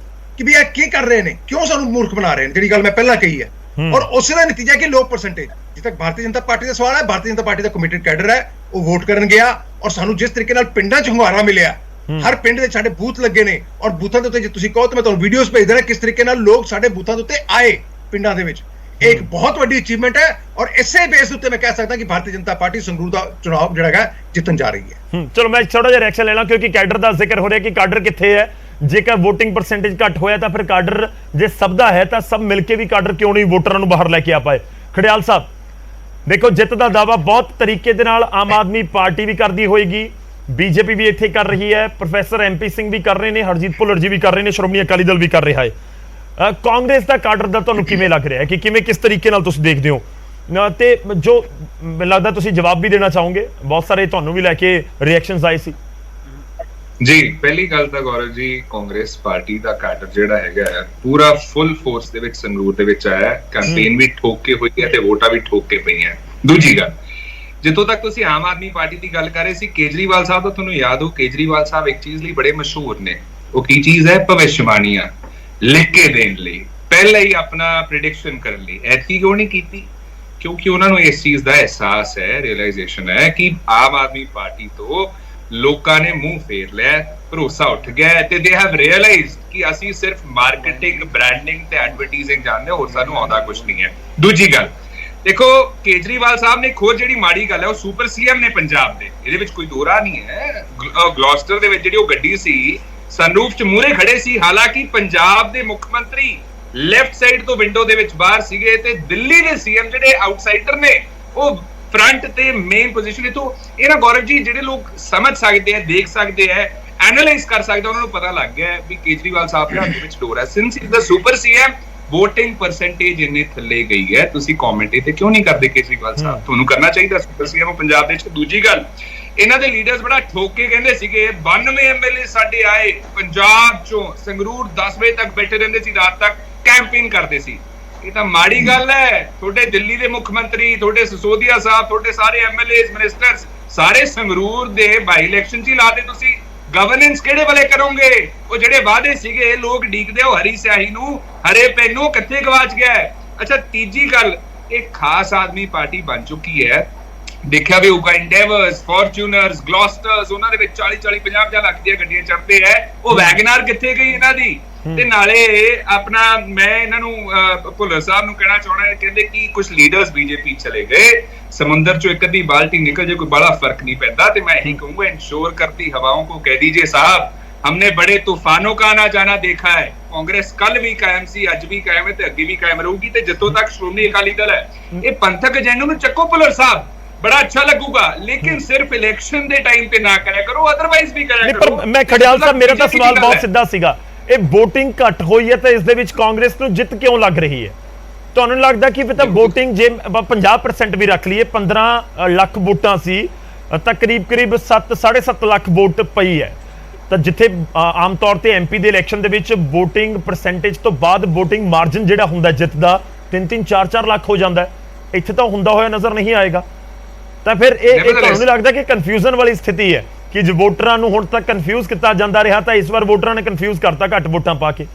ਕਿ ਵੀ ਇਹ ਕੀ ਕਰ ਰਹੇ ਨੇ, ਕਿਉਂ ਸਾਨੂੰ ਮੂਰਖ ਬਣਾ ਰਹੇ ਨੇ, ਜਿਹੜੀ ਗੱਲ ਮੈਂ ਪਹਿਲਾਂ ਕਹੀ ਹੈ। ਔਰ ਉਸੇ ਦਾ ਨਤੀਜਾ ਕਿ ਲੋਕ ਪਰਸੈਂਟੇਜ, ਜਿੱਥੇ ਤੱਕ ਭਾਰਤੀ ਜਨਤਾ ਪਾਰਟੀ ਦਾ ਸਵਾਲ ਹੈ, ਭਾਰਤੀ ਜਨਤਾ ਪਾਰਟੀ ਦਾ ਕਮਿਟਡ ਕੈਡਰ ਹੈ, ਉਹ ਵੋਟ ਕਰਨ ਗਿਆ ਔਰ ਸਾਨੂੰ ਜਿਸ ਤਰੀਕੇ ਨਾਲ ਪਿੰਡਾਂ 'ਚ ਹੁੰਗਾਰਾ ਮਿਲਿਆ, ਹਰ ਪਿੰਡ ਦੇ ਸਾਡੇ ਬੂਥ ਲੱਗੇ ਨੇ ਔਰ ਬੂਥਾਂ ਦੇ ਉੱਤੇ ਜੇ ਤੁਸੀਂ ਕਹੋ ਤਾਂ ਮੈਂ ਤੁਹਾਨੂੰ ਵੀਡੀਓਜ਼ ਭੇਜ ਦੇਣਾ ਕਿਸ ਤਰੀਕੇ ਨਾਲ ਲੋਕ ਸਾਡੇ ਬੂਥਾਂ ਦੇ ਉੱਤੇ ਆਏ ਪਿੰਡਾਂ ਦੇ ਵਿੱਚ। ਇਹ ਇੱਕ ਬਹੁਤ ਵੱਡੀ ਅਚੀਵਮੈਂਟ ਹੈ ਔਰ ਇਸੇ ਬੇਸ ਉੱਤੇ ਮੈਂ ਕਹਿ ਸਕਦਾ ਕਿ ਭਾਰਤੀ ਜਨਤਾ ਪਾਰਟੀ ਸੰਗਰੂਰ ਦਾ ਚੁਣਾਵ ਜਿਹੜਾ ਹੈ ਜਿੱਤਣ ਜਾ ਰਹੀ ਹੈ। ਚਲੋ ਮੈਂ ਥੋੜਾ ਜਿਹਾ ਰਿਐਕਸ਼ਨ ਲੈਣਾ ਕਿਉਂਕਿ ਕੈਡਰ ਦਾ ਜ਼ਿਕਰ ਹੋ ਰਿਹਾ ਕਿ ਕੈਡਰ ਕਿੱਥੇ ਹੈ। ਜੇਕਰ VOTING ਪਰਸੈਂਟੇਜ ਘੱਟ ਹੋਇਆ ਤਾਂ ਫਿਰ ਕੈਡਰ ਜੇ ਸਭ ਦਾ ਹੈ ਤਾਂ ਸਭ ਮਿਲ ਕੇ ਵੀ ਕੈਡਰ ਕਿਉਂ ਨਹੀਂ ਵੋਟਰਾਂ ਨੂੰ ਬਾਹਰ ਲੈ ਕੇ ਆ ਪਾਏ। ਖੜਿਆਲ ਸਾਹਿਬ ਦੇਖੋ, ਜਿੱਤ ਦਾ ਦਾਅਵਾ ਬਹੁਤ ਤਰੀਕੇ ਦੇ ਨਾਲ ਆਮ ਆਦਮੀ ਪਾਰਟੀ ਵੀ ਕਰਦੀ ਹੋਏਗੀ, ਬੀਜੇਪੀ ਵੀ ਇੱਥੇ ਕਰ ਰਹੀ ਹੈ, ਪ੍ਰੋਫੈਸਰ MP ਸਿੰਘ ਵੀ ਕਰ ਰਹੇ ਨੇ, ਹਰਜੀਤ ਭੁੱਲਰ ਜੀ ਵੀ ਕਰ ਰਹੇ ਨੇ, ਸ਼੍ਰੋਮਣੀ ਅਕਾਲੀ ਦਲ ਵੀ ਕਰ ਰਿਹਾ ਹੈ। ਕਾਂਗਰਸ ਦਾ ਕੈਡਰ ਦਾ ਤੁਹਾਨੂੰ ਕਿਵੇਂ ਲੱਗ ਰਿਹਾ ਹੈ ਕਿ ਕਿਸ ਤਰੀਕੇ ਨਾਲ ਤੁਸੀਂ ਦੇਖਦੇ ਹੋ? ਤੇ ਜੋ ਮੈਨੂੰ ਲੱਗਦਾ ਤੁਸੀਂ ਜਵਾਬ ਵੀ ਦੇਣਾ ਚਾਹੋਗੇ, ਬਹੁਤ ਸਾਰੇ ਤੁਹਾਨੂੰ ਵੀ ਲੈ ਕੇ ਰਿਐਕਸ਼ਨਸ ਆਏ ਸੀ। ਜੀ, ਪਹਿਲੀ ਗੱਲ ਤਾਂ ਗੌਰਵ ਜੀ, ਕਾਂਗਰਸ ਪਾਰਟੀ ਦਾ ਕੈਡਰ ਜਿਹੜਾ ਹੈਗਾ ਪੂਰਾ ਫੁੱਲ ਫੋਰਸ ਦੇ ਵਿੱਚ ਸੰਗਰੂਰ ਦੇ ਵਿੱਚ ਆਇਆ, ਕੈਂਪੇਨ ਵੀ ਠੋਕ ਕੇ ਹੋਈ ਹੈ ਤੇ ਵੋਟਾਂ ਵੀ ਠੋਕ ਕੇ ਪਈਆਂ। ਦੂਜੀ ਗੱਲ, ਜਿੱਥੋਂ ਤੱਕ ਤੁਸੀਂ ਆਮ ਆਦਮੀ ਪਾਰਟੀ ਦੀ ਗੱਲ ਕਰ ਰਹੇ ਸੀ, ਕੇਜਰੀਵਾਲ ਸਾਹਿਬ ਦਾ ਤੁਹਾਨੂੰ ਯਾਦ ਹੋ, ਕੇਜਰੀਵਾਲ ਸਾਹਿਬ ਇੱਕ ਚੀਜ਼ ਲਈ ਬੜੇ ਮਸ਼ਹੂਰ ਨੇ। ਉਹ ਕੀ ਚੀਜ਼ ਹੈ? ਭਵਿੱਖਬਾਣੀਆਂ ਲਿਖ ਕੇ ਦੇਣ ਲਈ, ਪਹਿਲਾਂ ਹੀ ਆਪਣਾ ਪ੍ਰਿਡਿਕਸ਼ਨ ਕਰਨ ਲਈ। ਐਤਕੀ ਕਿਉਂ ਨਹੀਂ ਕੀਤੀ? ਕਿਉਂਕਿ ਉਹਨਾਂ ਨੂੰ ਇਸ ਚੀਜ਼ ਦਾ ਅਹਿਸਾਸ ਹੈ, ਰਿਅਲਾਈਜੇਸ਼ਨ ਹੈ ਕਿ ਆਮ ਆਦਮੀ ਪਾਰਟੀ ਤੋਂ ਲੋਕਾਂ ਨੇ ਮੂੰਹ ਫੇਰ ਲਿਆ, ਭਰੋਸਾ ਉੱਠ ਗਿਆ ਤੇ ਦੇ ਹੈਵ ਰਿਅਲਾਈਜ਼ਡ ਕਿ ਅਸੀਂ ਸਿਰਫ ਮਾਰਕੀਟਿੰਗ, ਬ੍ਰਾਂਡਿੰਗ ਤੇ ਐਡਵਰਟਾਈਜ਼ਿੰਗ ਜਾਣਦੇ, ਹੋਰ ਸਾਨੂੰ ਆਉਂਦਾ ਕੁਝ ਨਹੀਂ ਹੈ। ਦੂਜੀ ਗੱਲ ਦੇਖੋ, ਕੇਜਰੀਵਾਲ ਸਾਹਿਬ ਨੇ ਖੁਦ ਜਿਹੜੀ ਮਾੜੀ ਗੱਲ ਹੈ, ਉਹ ਸੁਪਰ CM ਨੇ ਪੰਜਾਬ ਦੇ, ਇਹਦੇ ਵਿੱਚ ਕੋਈ ਦੋਰਾ ਨਹੀਂ ਹੈ। ਗਲੋਸਟਰ ਦੇ ਵਿੱਚ ਜਿਹੜੀ ਉਹ ਗੱਡੀ ਸੀ, ਸਨਰੂਫ 'ਚ ਮੂਹਰੇ ਖੜੇ ਸੀ, ਹਾਲਾਂਕਿ ਪੰਜਾਬ ਦੇ ਮੁੱਖ ਮੰਤਰੀ ਲੈਫਟ ਸਾਈਡ ਤੋਂ ਵਿੰਡੋ ਦੇ ਵਿੱਚ ਬਾਹਰ ਸੀਗੇ ਤੇ ਦਿੱਲੀ ਦੇ CM ਜਿਹੜੇ ਆਊਟਸਾਈਡਰ ਨੇ ਉਹ ਫਰੰਟ ਤੇ ਮੇਨ ਪੋਜੀਸ਼ਨ। ਤੋਂ ਇਹ ਨਾ ਗੌਰਵ ਜੀ, ਜਿਹੜੇ ਲੋਕ ਸਮਝ ਸਕਦੇ ਆ, ਦੇਖ ਸਕਦੇ ਆ, ਐਨਾਲਾਈਜ਼ ਕਰ ਸਕਦੇ, ਉਹਨਾਂ ਨੂੰ ਪਤਾ ਲੱਗ ਗਿਆ ਵੀ ਕੇਜਰੀਵਾਲ ਸਾਹਿਬ ਦੇ ਹੱਥ ਵਿੱਚ ਡੋਰ ਹੈ। Since is the super CM, VOTING percentage ਇੰਨੇ ਥੱਲੇ ਗਈ ਹੈ, ਤੁਸੀਂ ਕਮੈਂਟ ਤੇ ਕਿਉਂ ਨਹੀਂ ਕਰਦੇ? ਕੇਜਰੀਵਾਲ ਸਾਹਿਬ, ਤੁਹਾਨੂੰ ਕਰਨਾ ਚਾਹੀਦਾ ਸੁਪਰ CM ਪੰਜਾਬ ਦੇ ਵਿੱਚ। ਦੂਜੀ ਗੱਲ, ਇਹਨਾਂ ਦੇ ਲੀਡਰਸ ਬੜਾ ਠੋਕ ਕੇ ਕਹਿੰਦੇ ਸੀਗੇ 92 MLA ਸਾਡੇ ਆਏ ਪੰਜਾਬ ਚੋਂ, ਸੰਗਰੂਰ 10 ਵਜੇ ਤੱਕ ਬੈਠੇ ਰਹਿੰਦੇ ਸੀ, ਰਾਤ ਤੱਕ ਕੈਂਪੇਨ ਕਰਦੇ ਸੀ। ਇਹ ਤਾਂ ਮਾੜੀ ਗੱਲ ਹੈ। ਤੁਹਾਡੇ ਦਿੱਲੀ ਦੇ ਮੁੱਖ ਮੰਤਰੀ, ਤੁਹਾਡੇ ਸਿਸੋਦੀਆ ਸਾਹਿਬ, ਤੁਹਾਡੇ ਸਾਰੇ MLAs, ਮਿਨਿਸਟਰਸ ਸਾਰੇ ਸੰਗਰੂਰ ਦੇ ਬਾਈ ਇਲੈਕਸ਼ਨ 'ਚ ਹੀ ਲਾਦੇ। ਤੁਸੀਂ ਗਵਰਨੈਂਸ ਕਿਹੜੇ ਵਾਲੇ ਕਰੋਗੇ? ਉਹ ਜਿਹੜੇ ਵਾਅਦੇ ਸੀਗੇ ਲੋਕ ਡੀਕਦੇ, ਉਹ ਹਰੀ ਸਿਆਹੀ ਨੂੰ, ਹਰੇ ਪੈਨ ਨੂੰ ਕਿੱਥੇ ਗਵਾਚ ਗਿਆ ਹੈ? ਅੱਛਾ, ਤੀਜੀ ਗੱਲ, ਇਹ ਖਾਸ ਆਦਮੀ ਪਾਰਟੀ ਬਣ ਚੁੱਕੀ ਹੈ। ਦੇਖਿਆ ਵੀ ਹੋਊਗਾ, ਇੰਡੇਵਰਸ, ਫੋਰਚੂਨਰਸ, ਗਲੋਸਟਰਸ, ਉਹਨਾਂ ਦੇ ਵਿੱਚ 40-40, 50-50 ਲੱਖ ਦੀਆਂ ਗੱਡੀਆਂ ਚੜ੍ਹਦੇ ਹੈ। ਉਹ ਵੈਗਨਾਰ ਕਿੱਥੇ ਗਈ ਇਹਨਾਂ ਦੀ? ਤੇ ਨਾਲੇ ਆਪਣਾ ਮੈਂ ਇਹਨਾਂ ਨੂੰ ਭੁੱਲਰ ਸਾਹਿਬ ਨੂੰ ਕਹਿਣਾ ਚਾਹਣਾ ਹੈ, ਕਹਿੰਦੇ ਕਿ ਕੁਝ ਲੀਡਰਸ BJP ਚਲੇ ਗਏ, ਸਮੁੰਦਰ ਚੋਂ ਇੱਕ ਅੱਧੀ ਬਾਲਟੀ ਨਿਕਲ ਜੇ ਕੋਈ ਬੜਾ ਫਰਕ ਨਹੀਂ ਪੈਂਦਾ। ਤੇ ਮੈਂ ਇਹੀ ਕਹੂੰਗਾ, इंश्योर करती हवाओं को कह दीजिए साहब, हमने बड़े तूफानों का आना जाना देखा है। कांग्रेस कल भी कायम सी, अज भी कायम है ते अगे भी कायम रहूगी। ते जितों तक श्रोमणी अकाली दल है, ये पंथक एजेंडे ਨੂੰ ਚੱਕੋ ਭੁੱਲਰ ਸਾਹਿਬ, बड़ा अच्छा लगूगा, लेकिन सिर्फ इलेक्शन दे टाइम पे ना करा करो, अदरवाइज भी करा करो। पर मैं खड़ियाल साहब, मेरा तो सवाल बहुत सीधा सीगा, ਇਹ VOTING ਘੱਟ ਹੋਈ ਹੈ ਤਾਂ ਇਸ ਦੇ ਵਿੱਚ ਕਾਂਗਰਸ ਨੂੰ ਜਿੱਤ ਕਿਉਂ ਲੱਗ ਰਹੀ ਹੈ? ਤੁਹਾਨੂੰ ਲੱਗਦਾ ਕਿ ਫਿਰ ਤਾਂ VOTING ਜੇ 50% ਵੀ ਰੱਖ ਲਈਏ, 15 ਲੱਖ ਵੋਟਾਂ ਸੀ ਤਾਂ ਕਰੀਬ 7.5 ਲੱਖ ਵੋਟ ਪਈ ਹੈ। ਤਾਂ ਜਿੱਥੇ ਆਮ ਤੌਰ ਤੇ MP ਦੇ ਇਲੈਕਸ਼ਨ ਦੇ ਵਿੱਚ VOTING ਪਰਸੈਂਟੇਜ ਤੋਂ ਬਾਅਦ VOTING ਮਾਰਜਨ ਜਿਹੜਾ ਹੁੰਦਾ ਜਿੱਤ ਦਾ 3-3, 4-4 ਲੱਖ ਹੋ ਜਾਂਦਾ, ਇੱਥੇ ਤਾਂ ਹੁੰਦਾ ਹੋਇਆ ਨਜ਼ਰ ਨਹੀਂ ਆਏਗਾ। ਤਾਂ ਫਿਰ ਇਹ ਤੁਹਾਨੂੰ ਨਹੀਂ ਲੱਗਦਾ ਕਿ ਕਨਫਿਊਜ਼ਨ ਵਾਲੀ ਸਥਿਤੀ ਹੈ ਕਿ ਜੇ ਵੋਟਰਾਂ ਨੂੰ ਹੁਣ ਤੱਕ ਕਨਫਿਊਜ਼ ਕੀਤਾ ਜਾਂਦਾ ਰਿਹਾ ਤਾਂ ਇਸ ਵਾਰ ਵੋਟਰਾਂ ਨੇ ਕਨਫਿਊਜ਼ ਕਰਤਾ ਘੱਟ ਵੋਟਾਂ ਪਾ ਕੇ?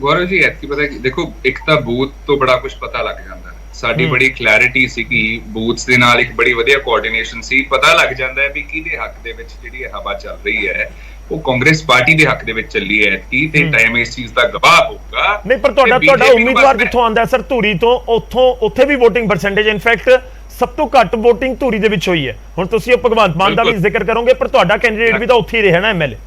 ਗੌਰਵ ਜੀ ਐਤਕੀ ਪਤਾ ਕੀ ਦੇਖੋ, ਇੱਕ ਤਾਂ ਬੂਥ ਤੋਂ ਬੜਾ ਕੁਝ ਪਤਾ ਲੱਗ ਜਾਂਦਾ ਹੈ। ਸਾਡੀ ਬੜੀ ਕਲੈਰਿਟੀ ਸੀਗੀ ਬੂਥਸ ਦੇ ਨਾਲ, ਇੱਕ ਬੜੀ ਵਧੀਆ ਕੋਆਰਡੀਨੇਸ਼ਨ ਸੀ। ਪਤਾ ਲੱਗ ਜਾਂਦਾ ਹੈ ਵੀ ਕਿਹਦੇ ਹੱਕ ਦੇ ਵਿੱਚ ਜਿਹੜੀ ਇਹ ਹਵਾ ਚੱਲ ਰਹੀ ਹੈ ਉਹ ਕਾਂਗਰਸ ਪਾਰਟੀ ਦੇ ਹੱਕ ਦੇ ਵਿੱਚ ਚੱਲੀ ਹੈ ਐਤਕੀ, ਤੇ ਟਾਈਮ ਇਸ ਚੀਜ਼ ਦਾ ਗਵਾਹ ਹੋਊਗਾ। ਨਹੀਂ, ਪਰ ਤੁਹਾਡਾ ਉਮੀਦਵਾਰ ਜਿੱਥੋਂ ਆਂਦਾ ਸਰ ਧੂਰੀ ਤੋਂ, ਉੱਥੇ ਵੀ VOTING ਪਰਸੈਂਟੇਜ ਇਨਫੈਕਟ ਸਭ ਤੋਂ ਘੱਟ VOTING ਧੂਰੀ ਦੇ ਵਿੱਚ ਹੋਈ ਹੈ। ਹੁਣ ਤੁਸੀਂ ਉਹ ਭਗਵੰਤ ਮਾਨ ਦਾ ਵੀ ਜ਼ਿਕਰ ਕਰੋਗੇ, ਪਰ ਤੁਹਾਡਾ ਕੈਂਡੀਡੇਟ ਵੀ ਤਾਂ ਉੱਥੇ ਹੀ ਰਿਹਾ ਨਾ MLA।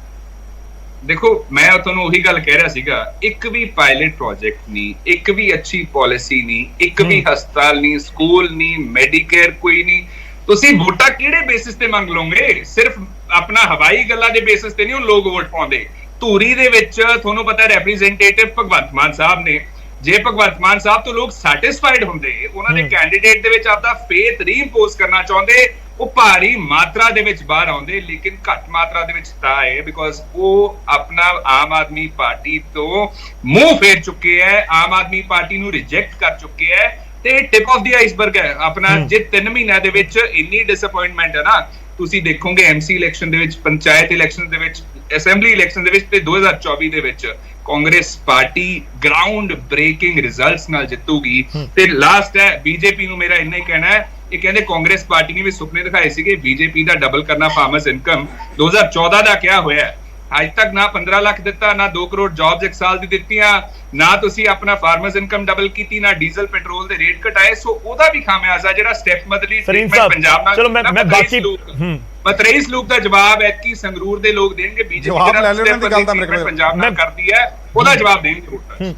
ਦੇਖੋ, ਮੈਂ ਤੁਹਾਨੂੰ ਉਹੀ ਗੱਲ ਕਹਿ ਰਿਹਾ ਸੀਗਾ, ਇੱਕ ਵੀ ਪਾਇਲਟ ਪ੍ਰੋਜੈਕਟ ਨਹੀਂ, ਇੱਕ ਵੀ ਅੱਛੀ ਪਾਲਿਸੀ ਨਹੀਂ, ਇੱਕ ਵੀ ਹਸਪਤਾਲ ਨਹੀਂ, ਸਕੂਲ ਨਹੀਂ, ਮੈਡੀਕੇਅਰ ਕੋਈ ਨਹੀਂ। ਤੁਸੀਂ ਵੋਟਾਂ ਕਿਹੜੇ ਬੇਸਿਸ ਤੇ ਮੰਗ ਲਓਗੇ? ਸਿਰਫ ਆਪਣਾ ਹਵਾਈ ਗੱਲਾਂ ਦੇ ਬੇਸਿਸ ਤੇ ਨਹੀਂ ਉਹ ਲੋਕ ਵੋਟ ਪਾਉਂਦੇ। ਧੂਰੀ ਦੇ ਵਿੱਚ ਤੁਹਾਨੂੰ ਪਤਾ ਰਿਪਰੈਜ਼ੈਂਟੇਟਿਵ ਭਗਵੰਤ ਮਾਨ ਸਾਹਿਬ ਨੇ। ਜੇ ਭਗਵੰਤ ਮਾਨ ਸਾਹਿਬ ਤੋਂ ਲੋਕ ਸੈਟੀਸਫਾਈਡ ਹੁੰਦੇ, ਉਹਨਾਂ ਦੇ ਕੈਂਡੀਡੇਟ ਦੇ ਵਿੱਚ ਆਪਦਾ ਫੇਥ ਰੀਇੰਫੋਰਸ ਕਰਨਾ ਚਾਹੁੰਦੇ, ਉਹ ਭਾਰੀ ਮਾਤਰਾ ਦੇ ਵਿੱਚ ਬਾਹਰ ਆਉਂਦੇ। ਲੇਕਿਨ ਘੱਟ ਮਾਤਰਾ ਦੇ ਵਿੱਚ ਤਾਂ ਹੈ ਬਿਕੋਜ਼ ਉਹ ਆਪਣਾ ਆਮ ਆਦਮੀ ਪਾਰਟੀ ਤੋਂ ਮੂੰਹ ਫੇਰ ਚੁੱਕੇ ਹੈ, ਆਮ ਆਦਮੀ ਪਾਰਟੀ ਨੂੰ ਰਿਜੈਕਟ ਕਰ ਚੁੱਕੇ ਹੈ। ਤੇ ਟਿਪ ਆਫ ਦੀ ਆਈਸਬਰਗ ਹੈ ਆਪਣਾ। ਜੇ 3 ਮਹੀਨਿਆਂ ਦੇ ਵਿੱਚ ਇੰਨੀ ਡਿਸਅਪਾਇੰਟਮੈਂਟ ਹੈ ਨਾ, ਤੁਸੀਂ ਦੇਖੋਗੇ MC ਇਲੈਕਸ਼ਨ ਦੇ ਵਿੱਚ, ਪੰਚਾਇਤ ਇਲੈਕਸ਼ਨ ਦੇ ਵਿੱਚ, ਅਸੈਂਬਲੀ ਇਲੈਕਸ਼ਨ ਦੇ ਵਿੱਚ ਤੇ 2024 ਦੇ ਵਿੱਚ Congress party ground breaking results ਨਾਲ ਜਿੱਤੂਗੀ। ਤੇ ਲਾਸਟ ਹੈ BJP ਨੂੰ ਮੇਰਾ ਇੰਨਾ ਹੀ ਕਹਿਣਾ ਹੈ, ਇਹ ਕਹਿੰਦੇ ਕਾਂਗਰਸ ਪਾਰਟੀ ਨੇ ਵੀ ਸੁਪਨੇ ਦਿਖਾਏ ਸੀਗੇ BJP ਦਾ ਡਬਲ ਕਰਨਾ ਫਾਰਮਰਸ ਇਨਕਮ, 2014 ਦਾ ਕਿਹਾ ਹੋਇਆ ਹੈ। ਅੱਜ ਤੱਕ ਨਾ 15 ਲੱਖ ਦਿੱਤਾ, ਨਾ 2 ਕਰੋੜ ਜੌਬਸ ਇੱਕ ਸਾਲ ਦੀ ਦਿੱਤੀਆਂ, ਨਾ ਤੁਸੀਂ ਆਪਣਾ ਫਾਰਮਰਸ ਇਨਕਮ ਡਬਲ ਕੀਤੀ, ਨਾ ਡੀਜ਼ਲ ਪੈਟਰੋਲ ਦੇ ਰੇਟ ਘਟਾਏ। ਸੋ ਉਹਦਾ ਵੀ ਖਾਮਿਆਜ਼ਾ ਜਿਹੜਾ ਸਟੈਪ ਮਦਲੀ ਟ੍ਰੀਟਮੈਂਟ ਪੰਜਾਬ ਨਾਲ, ਚਲੋ ਮੈਂ ਬਾਕੀ ਮਤਰੇਈ ਸਲੂਕ ਦਾ ਜਵਾਬ ਹੈ ਕਿ ਸੰਗਰੂਰ ਦੇ ਲੋਕ ਦੇਣਗੇ। BJP ਜਿਹੜਾ ਸਟੈਪ ਮਦਲੀ ਟ੍ਰੀਟਮੈਂਟ ਪੰਜਾਬ ਨਾਲ ਕਰਦੀ ਹੈ ਉਹਦਾ ਜਵਾਬ ਦੇਣਗੇ ਵੋਟਰ।